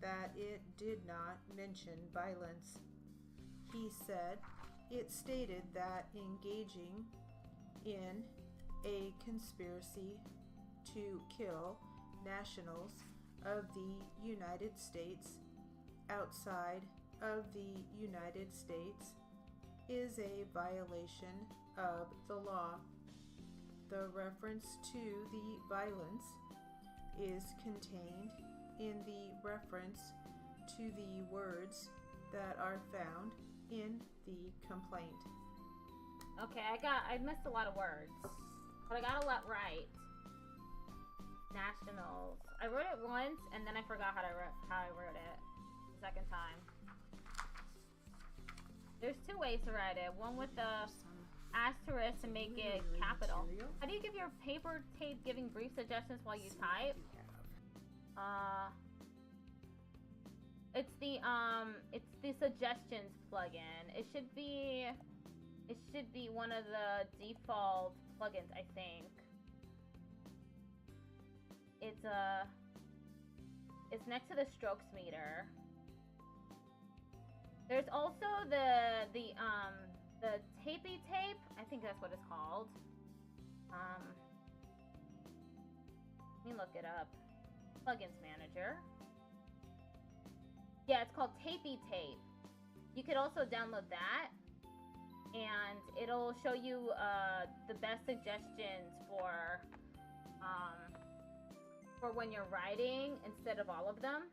that it did not mention violence. He said it stated that engaging in a conspiracy to kill nationals of the United States outside of the United States is a violation of the law. The reference to the violence is contained in the reference to the words that are found in the complaint. Okay, I missed a lot of words. But I got a lot right. Nationals. I wrote it once and then I forgot how I wrote it the second time. There's two ways to write it. One with the asterisk to make it capital. How do you give your paper tape giving brief suggestions while you type? It's the suggestions plugin. It should be one of the default plugins, I think. It's next to the strokes meter. There's also the tapey tape. I think that's what it's called. Let me look it up. Plugins manager. Yeah, it's called Tapey Tape. You could also download that, and it'll show you the best suggestions for when you're writing instead of all of them.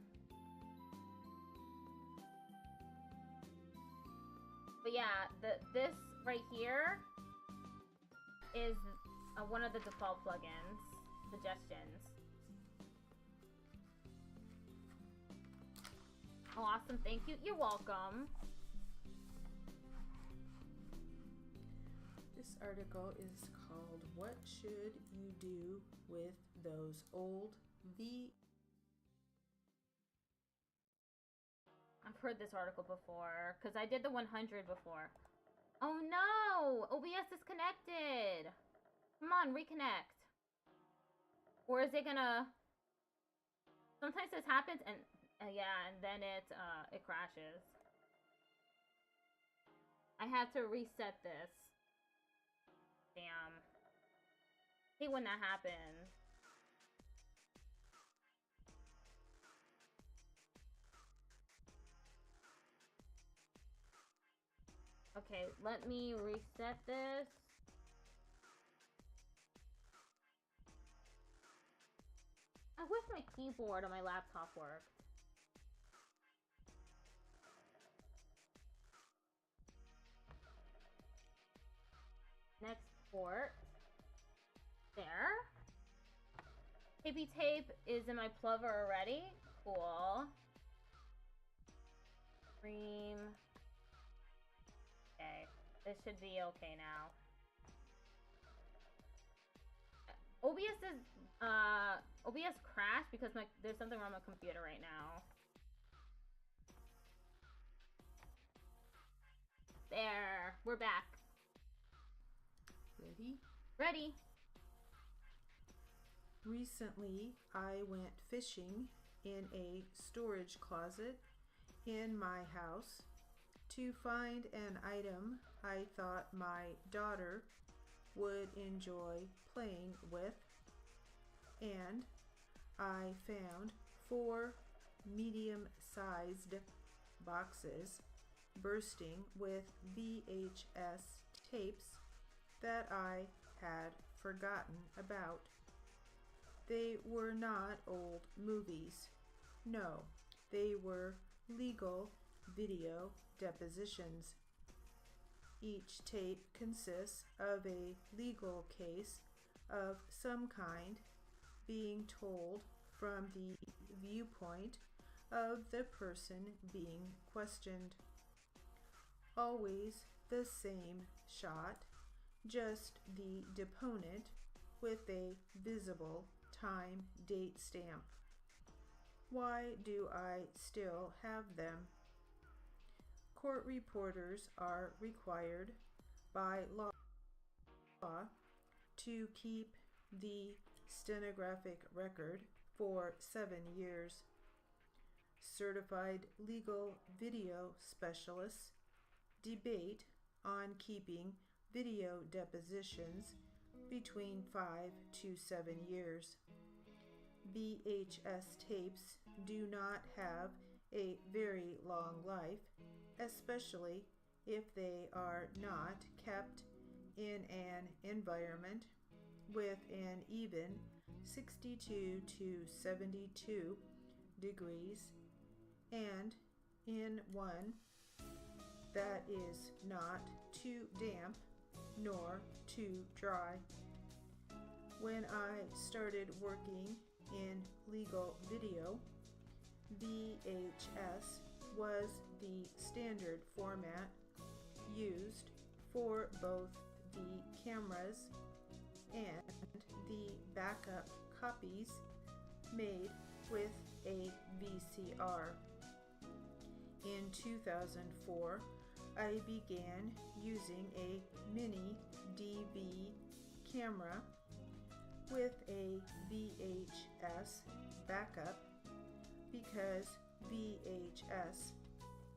But yeah, this right here is one of the default plugins suggestions. Oh, awesome, thank you. You're welcome. This article is called "What Should You Do with Those Old V..." I've heard this article before, because I did the 100 before. Oh no! OBS disconnected! Come on, reconnect. Or is it gonna... Sometimes this happens and... yeah, and then it crashes. I have to reset this. Damn. I hate when that happens. Okay, let me reset this. I wish my keyboard on my laptop worked. Next port. There. Tapey tape is in my Plover already. Cool. Cream. Okay, this should be okay now. OBS crashed because there's something wrong with my computer right now. There, we're back. Ready? Ready. Recently, I went fishing in a storage closet in my house to find an item I thought my daughter would enjoy playing with, and I found 4 medium-sized boxes bursting with VHS tapes that I had forgotten about. They were not old movies. No, they were legal video depositions. Each tape consists of a legal case of some kind being told from the viewpoint of the person being questioned. Always the same shot, just the deponent with a visible time date stamp. Why do I still have them? Court reporters are required by law to keep the stenographic record for 7 years. Certified legal video specialists debate on keeping video depositions between 5 to 7 years. VHS tapes do not have a very long life, especially if they are not kept in an environment with an even 62 to 72 degrees and in one that is not too damp nor too dry. when I started working in legal video, VHS was the standard format used for both the cameras and the backup copies made with a VCR. In 2004, I began using a mini DV camera with a VHS backup because VHS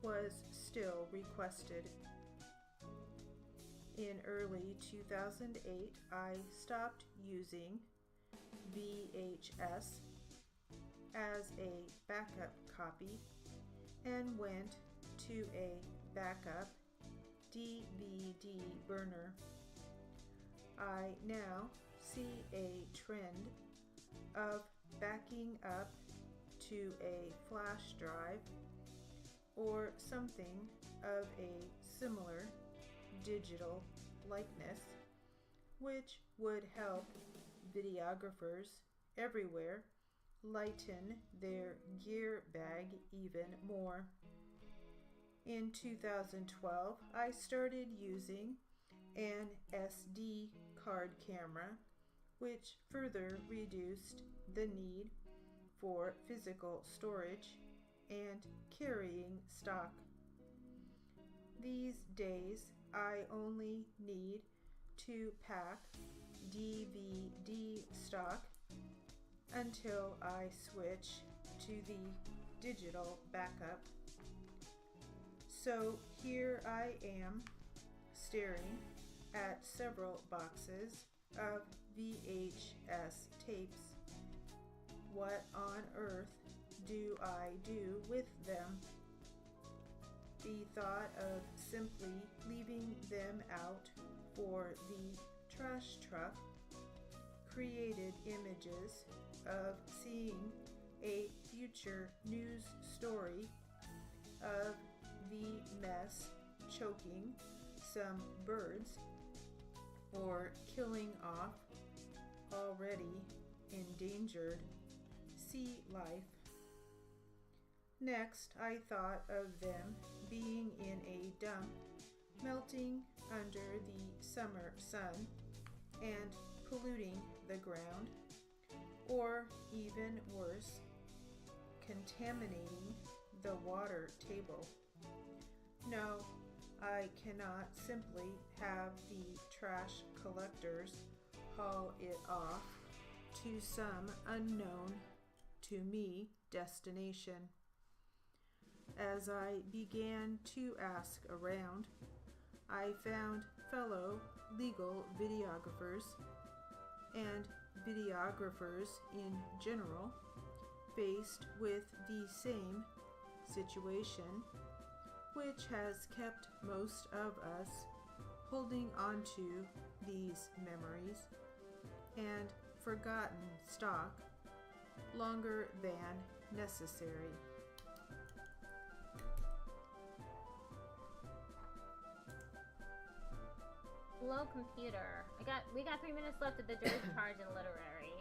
was still requested. In early 2008, I stopped using VHS as a backup copy and went to a backup DVD burner. I now see a trend of backing up to a flash drive or something of a similar digital likeness, which would help videographers everywhere lighten their gear bag even more. In 2012, I started using an SD card camera, which further reduced the need for physical storage and carrying stock. These days, I only need to pack DVD stock until I switch to the digital backup. So here I am staring at several boxes of VHS tapes. What on earth do I do with them? The thought of simply leaving them out for the trash truck created images of seeing a future news story of the mess choking some birds or killing off already endangered sea life. Next, I thought of them being in a dump, melting under the summer sun and polluting the ground, or even worse, contaminating the water table. No, I cannot simply have the trash collectors haul it off to some unknown to me destination. As I began to ask around, I found fellow legal videographers and videographers in general faced with the same situation, which has kept most of us holding onto these memories and forgotten stock longer than necessary. Hello, computer. We got 3 minutes left at the jury charge in literary.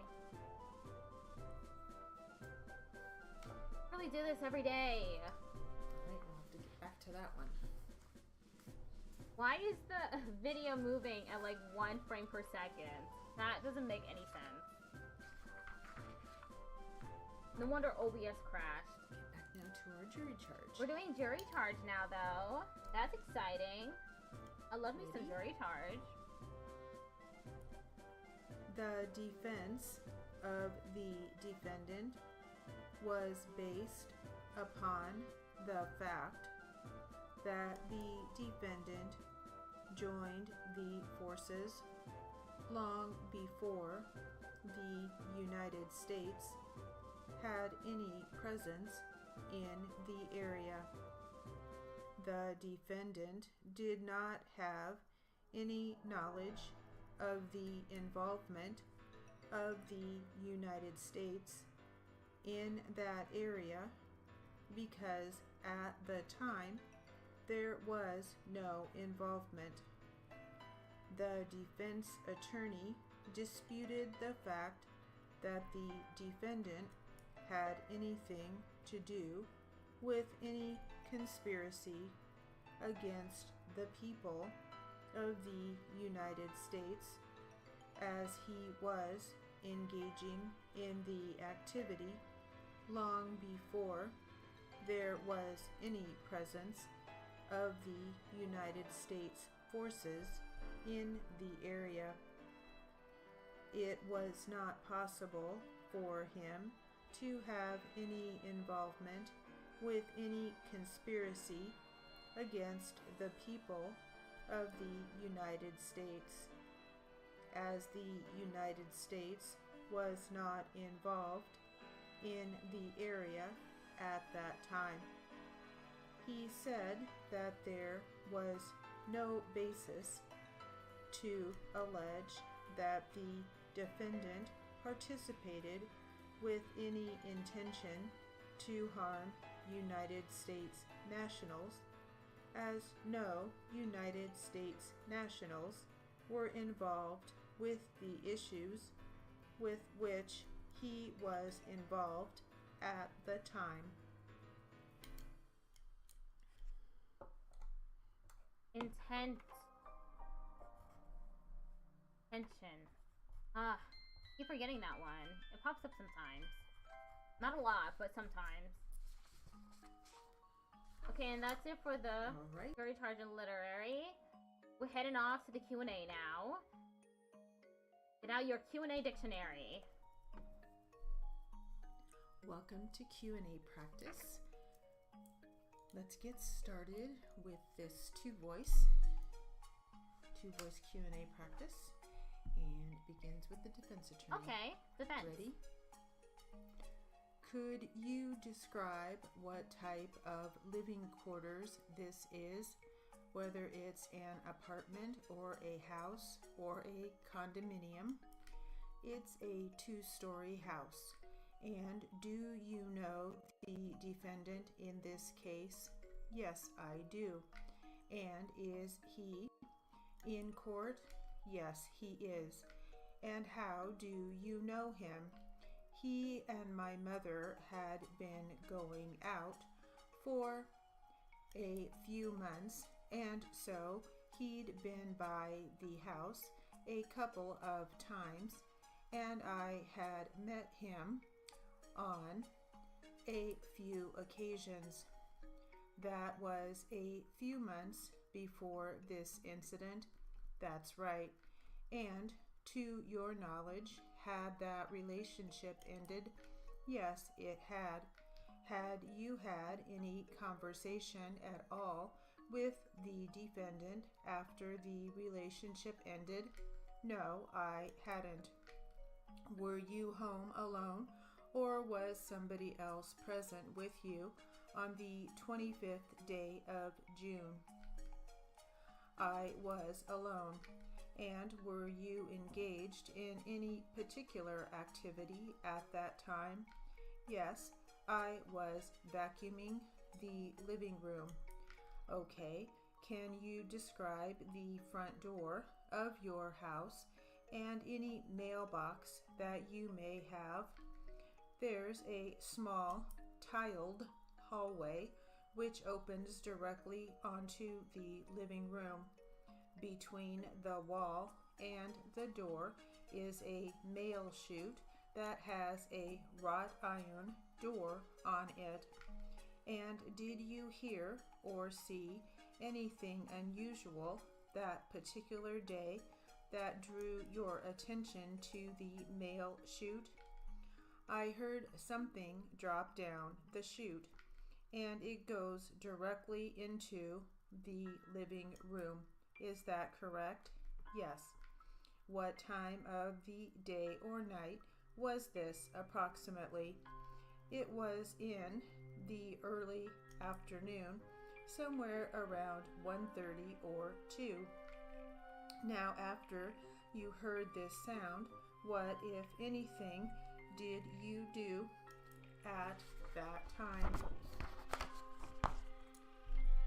Really do this every day. Right, we'll have to get back to that one. Why is the video moving at like 1 frame per second? That doesn't make any sense. No wonder OBS crashed. Get back now to our jury charge. We're doing jury charge now, though. That's exciting. I love me some jury charge. The defense of the defendant was based upon the fact that the defendant joined the forces long before the United States had any presence in the area. The defendant did not have any knowledge of the involvement of the United States in that area because at the time there was no involvement. The defense attorney disputed the fact that the defendant had anything to do with any conspiracy against the people of the United States, as he was engaging in the activity long before there was any presence of the United States forces in the area. It was not possible for him to have any involvement with any conspiracy against the people of the United States, as the United States was not involved in the area at that time. He said that there was no basis to allege that the defendant participated with any intention to harm United States nationals, as no United States nationals were involved with the issues with which he was involved at the time. Intention. Keep forgetting that one. It pops up sometimes. Not a lot, but sometimes. Okay, and that's it for the Very Targent Literary. We're heading off to the Q&A now. Get out your Q&A dictionary. Welcome to Q&A practice. Let's get started with this two-voice Q&A practice, and it begins with the defense attorney. Okay, defense. Ready? Could you describe what type of living quarters this is, whether it's an apartment or a house or a condominium? It's a 2-story house. And do you know the defendant in this case? Yes, I do. And is he in court? Yes, he is. And how do you know him? He and my mother had been going out for a few months, and so he'd been by the house a couple of times, and I had met him on a few occasions. That was a few months before this incident. That's right. And to your knowledge, had that relationship ended? Yes, it had. Had you had any conversation at all with the defendant after the relationship ended? No, I hadn't. Were you home alone, or was somebody else present with you on the 25th day of June? I was alone. And were you engaged in any particular activity at that time? Yes, I was vacuuming the living room. Okay, can you describe the front door of your house and any mailbox that you may have? There's a small tiled hallway which opens directly onto the living room. Between the wall and the door is a mail chute that has a wrought iron door on it. And did you hear or see anything unusual that particular day that drew your attention to the mail chute? I heard something drop down the chute, and it goes directly into the living room. Is that correct? Yes. What time of the day or night was this approximately? It was in the early afternoon, somewhere around 1:30 or 2. Now, after you heard this sound, what, if anything, did you do at that time?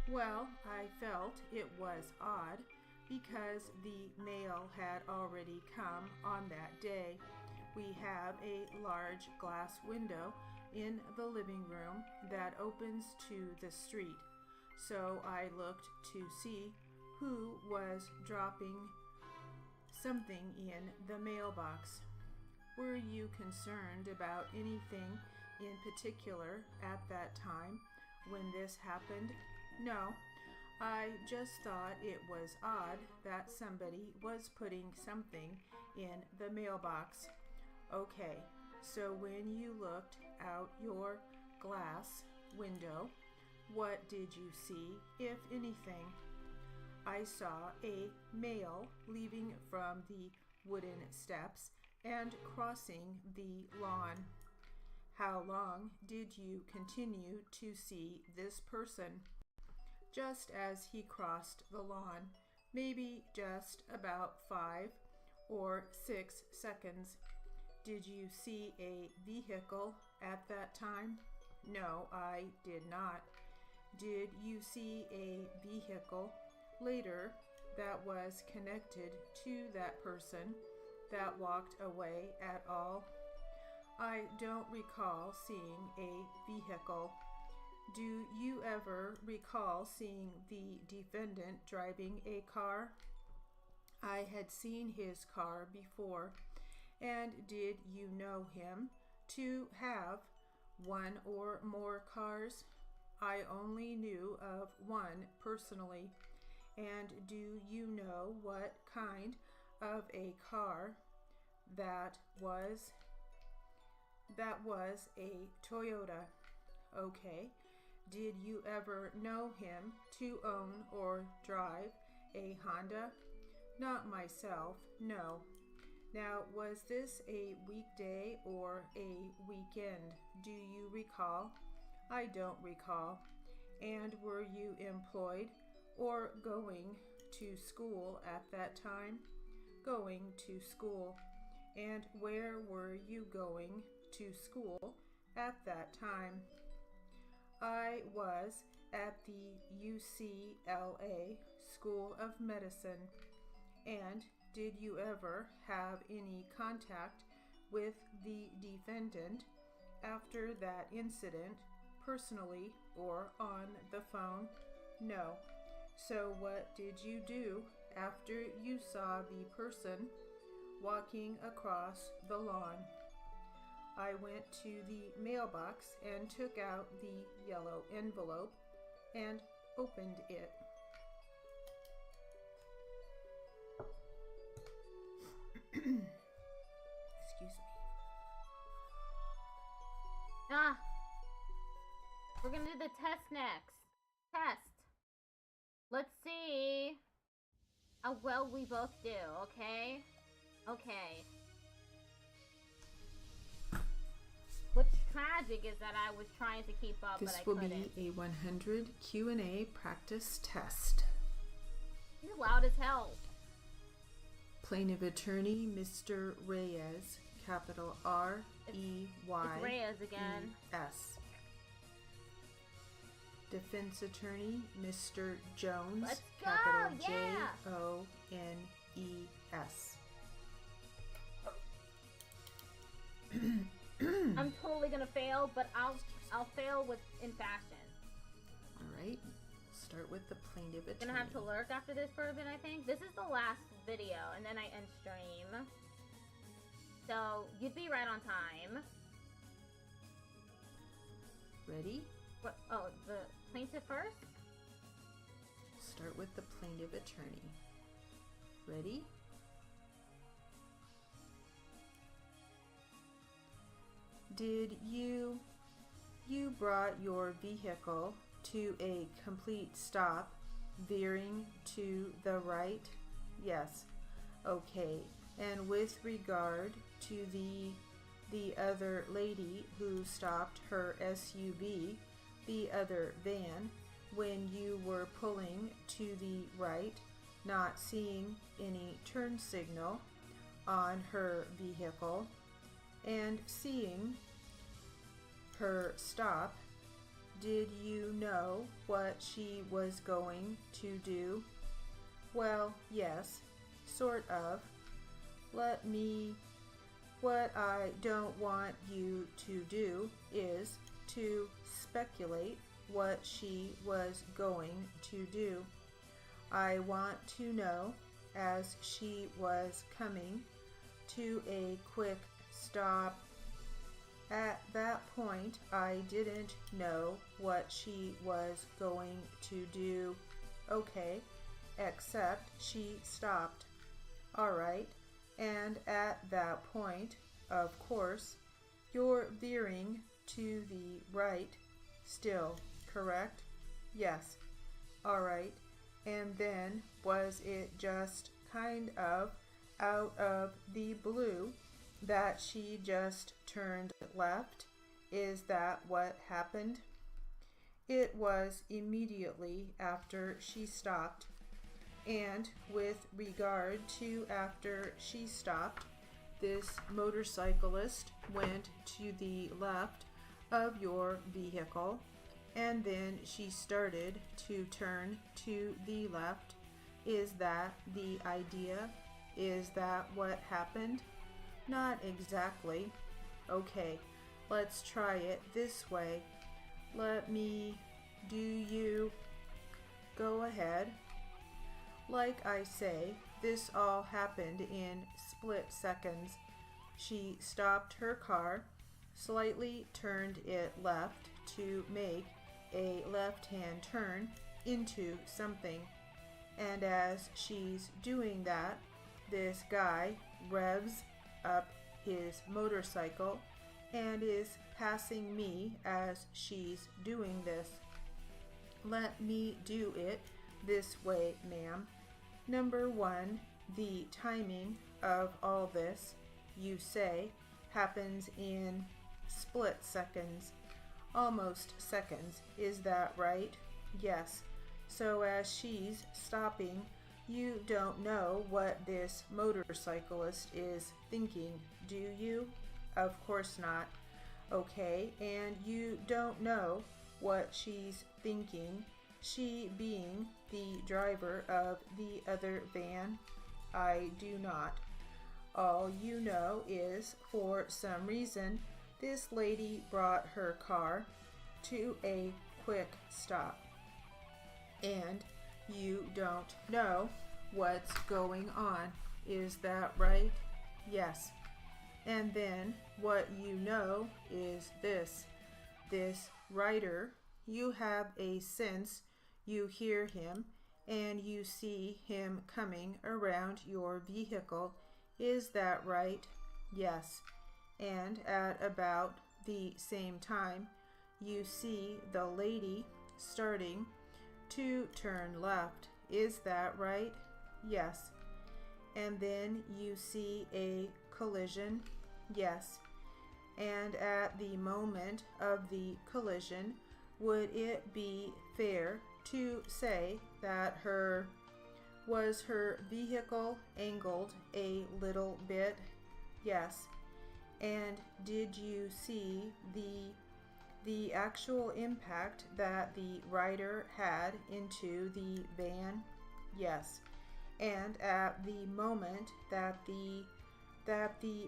Well, I felt it was odd because the mail had already come on that day. We have a large glass window in the living room that opens to the street, so I looked to see who was dropping something in the mailbox. Were you concerned about anything in particular at that time when this happened? No. I just thought it was odd that somebody was putting something in the mailbox. Okay, so when you looked out your glass window, what did you see, if anything? I saw a male leaving from the wooden steps and crossing the lawn. How long did you continue to see this person? Just as he crossed the lawn, maybe just about 5 or 6 seconds. Did you see a vehicle at that time? No, I did not. Did you see a vehicle later that was connected to that person that walked away at all? I don't recall seeing a vehicle. Do you ever recall seeing the defendant driving a car? I had seen his car before. And did you know him to have one or more cars? I only knew of one personally. And do you know what kind of a car that was? That was a Toyota. Okay. Did you ever know him to own or drive a Honda? Not myself, no. Now, was this a weekday or a weekend? Do you recall? I don't recall. And were you employed or going to school at that time? Going to school. And where were you going to school at that time? I was at the UCLA School of Medicine. And did you ever have any contact with the defendant after that incident, personally or on the phone? No. So what did you do after you saw the person walking across the lawn? I went to the mailbox and took out the yellow envelope and opened it. Excuse me. We're gonna do the test next. Test. Let's see how well we both do, okay? Okay. What's tragic is that I was trying to keep up, but I couldn't. This will be a 100 Q&A practice test. You're loud as hell. Plaintiff Attorney, Mr. Reyes, capital R-E-Y-E-S. It's Reyes again. Defense Attorney, Mr. Jones, Let's go, capital yeah. J-O-N-E-S. I'm totally gonna fail, but I'll fail in fashion. All right. Start with the plaintiff attorney. Gonna have to lurk after this for a bit, I think. This is the last video, and then I end stream. So you'd be right on time. Ready? What? Oh, the plaintiff first? Start with the plaintiff attorney. Ready? Did you brought your vehicle to a complete stop, veering to the right? Yes. Okay. And with regard to the other lady who stopped her SUV, the other van, when you were pulling to the right, not seeing any turn signal on her vehicle, and seeing her stop, did you know what she was going to do? Well, yes, sort of. What I don't want you to do is to speculate what she was going to do. I want to know, as she was coming to a quick stop. At that point, I didn't know what she was going to do. Okay, except she stopped. All right, and at that point, of course, you're veering to the right still, correct? Yes. All right, and then was it just kind of out of the blue that she just turned left? Is that what happened? It was immediately after she stopped. And with regard to after she stopped, this motorcyclist went to the left of your vehicle, and then she started to turn to the left. Is that the idea? Is that what happened? Not exactly. Okay, let's try it this way. Do you go ahead? Like I say, this all happened in split seconds. She stopped her car, slightly turned it left to make a left-hand turn into something. And as she's doing that, this guy revs up his motorcycle and is passing me as she's doing this. Let me do it this way, ma'am. Number one, the timing of all this, you say, happens in split seconds, almost seconds. Is that right? Yes. So as she's stopping, you don't know what this motorcyclist is thinking, do you? Of course not. Okay, and you don't know what she's thinking, she being the driver of the other van? I do not. All you know is, for some reason, this lady brought her car to a quick stop. And you don't know what's going on. Is that right? Yes. And then what you know is this. This writer, you have a sense, you hear him, and you see him coming around your vehicle. Is that right? Yes. And at about the same time, you see the lady starting to turn left. Is that right? Yes. And then you see a collision? Yes. And at the moment of the collision, would it be fair to say that her vehicle angled a little bit? Yes. And did you see the actual impact that the rider had into the van? Yes. And at the moment that the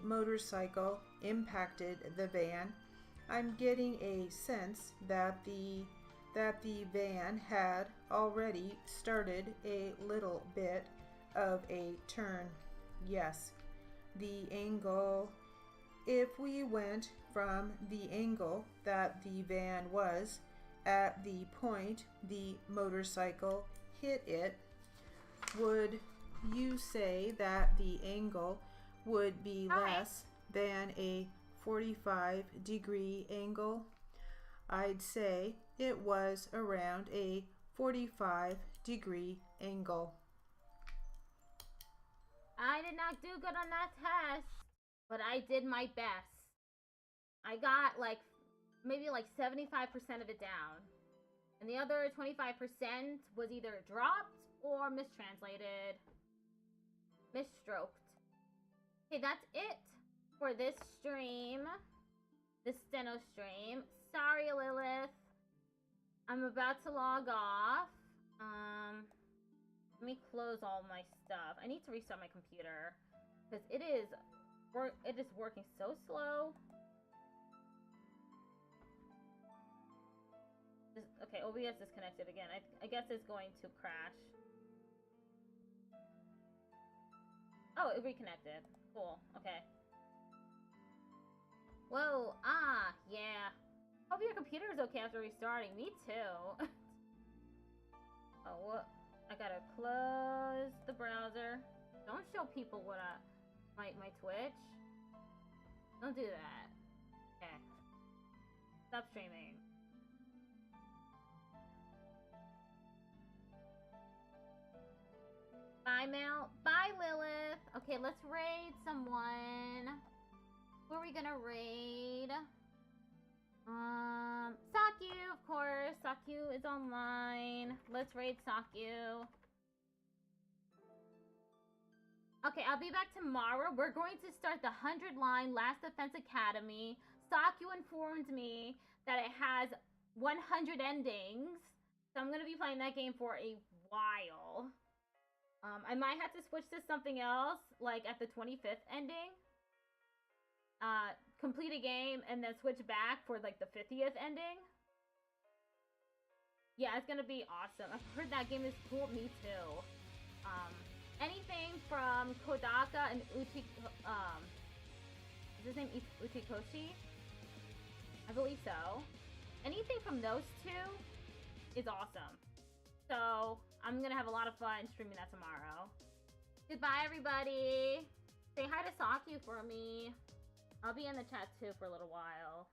motorcycle impacted the van, I'm getting a sense that the van had already started a little bit of a turn. Yes. The angle, if we went from the angle that the van was at the point the motorcycle hit it, would you say that the angle would be less than a 45-degree angle? I'd say it was around a 45-degree angle. I did not do good on that test, but I did my best. I got maybe 75% of it down. And the other 25% was either dropped or mistranslated, misstroked. Okay, that's it for this stream, this steno stream. Sorry, Lilith. I'm about to log off. Let me close all my stuff. I need to restart my computer because it is working so slow. Okay, OBS disconnected again. I guess it's going to crash. Oh, it reconnected. Cool. Okay. Whoa. Ah, yeah. Hope your computer is okay after restarting. Me too. Oh, what? I gotta close the browser. Don't show people what my Twitch. Don't do that. Okay. Stop streaming. Bye, Mel. Bye, Lilith. Okay, let's raid someone. Who are we gonna raid? Sakyu, of course. Sakyu is online. Let's raid Sakyu. Okay, I'll be back tomorrow. We're going to start the 100-line Last Defense Academy. Sakyu informed me that it has 100 endings. So I'm going to be playing that game for a while. I might have to switch to something else, like at the 25th ending. Complete a game and then switch back for like the 50th ending. Yeah, it's gonna be awesome. I've heard that game is cool. Me too. Anything from Kodaka and is his name Utikoshi? I believe so. Anything from those two is awesome. So I'm gonna have a lot of fun streaming that tomorrow. Goodbye, everybody. Say hi to Sakyu for me. I'll be in the chat too for a little while.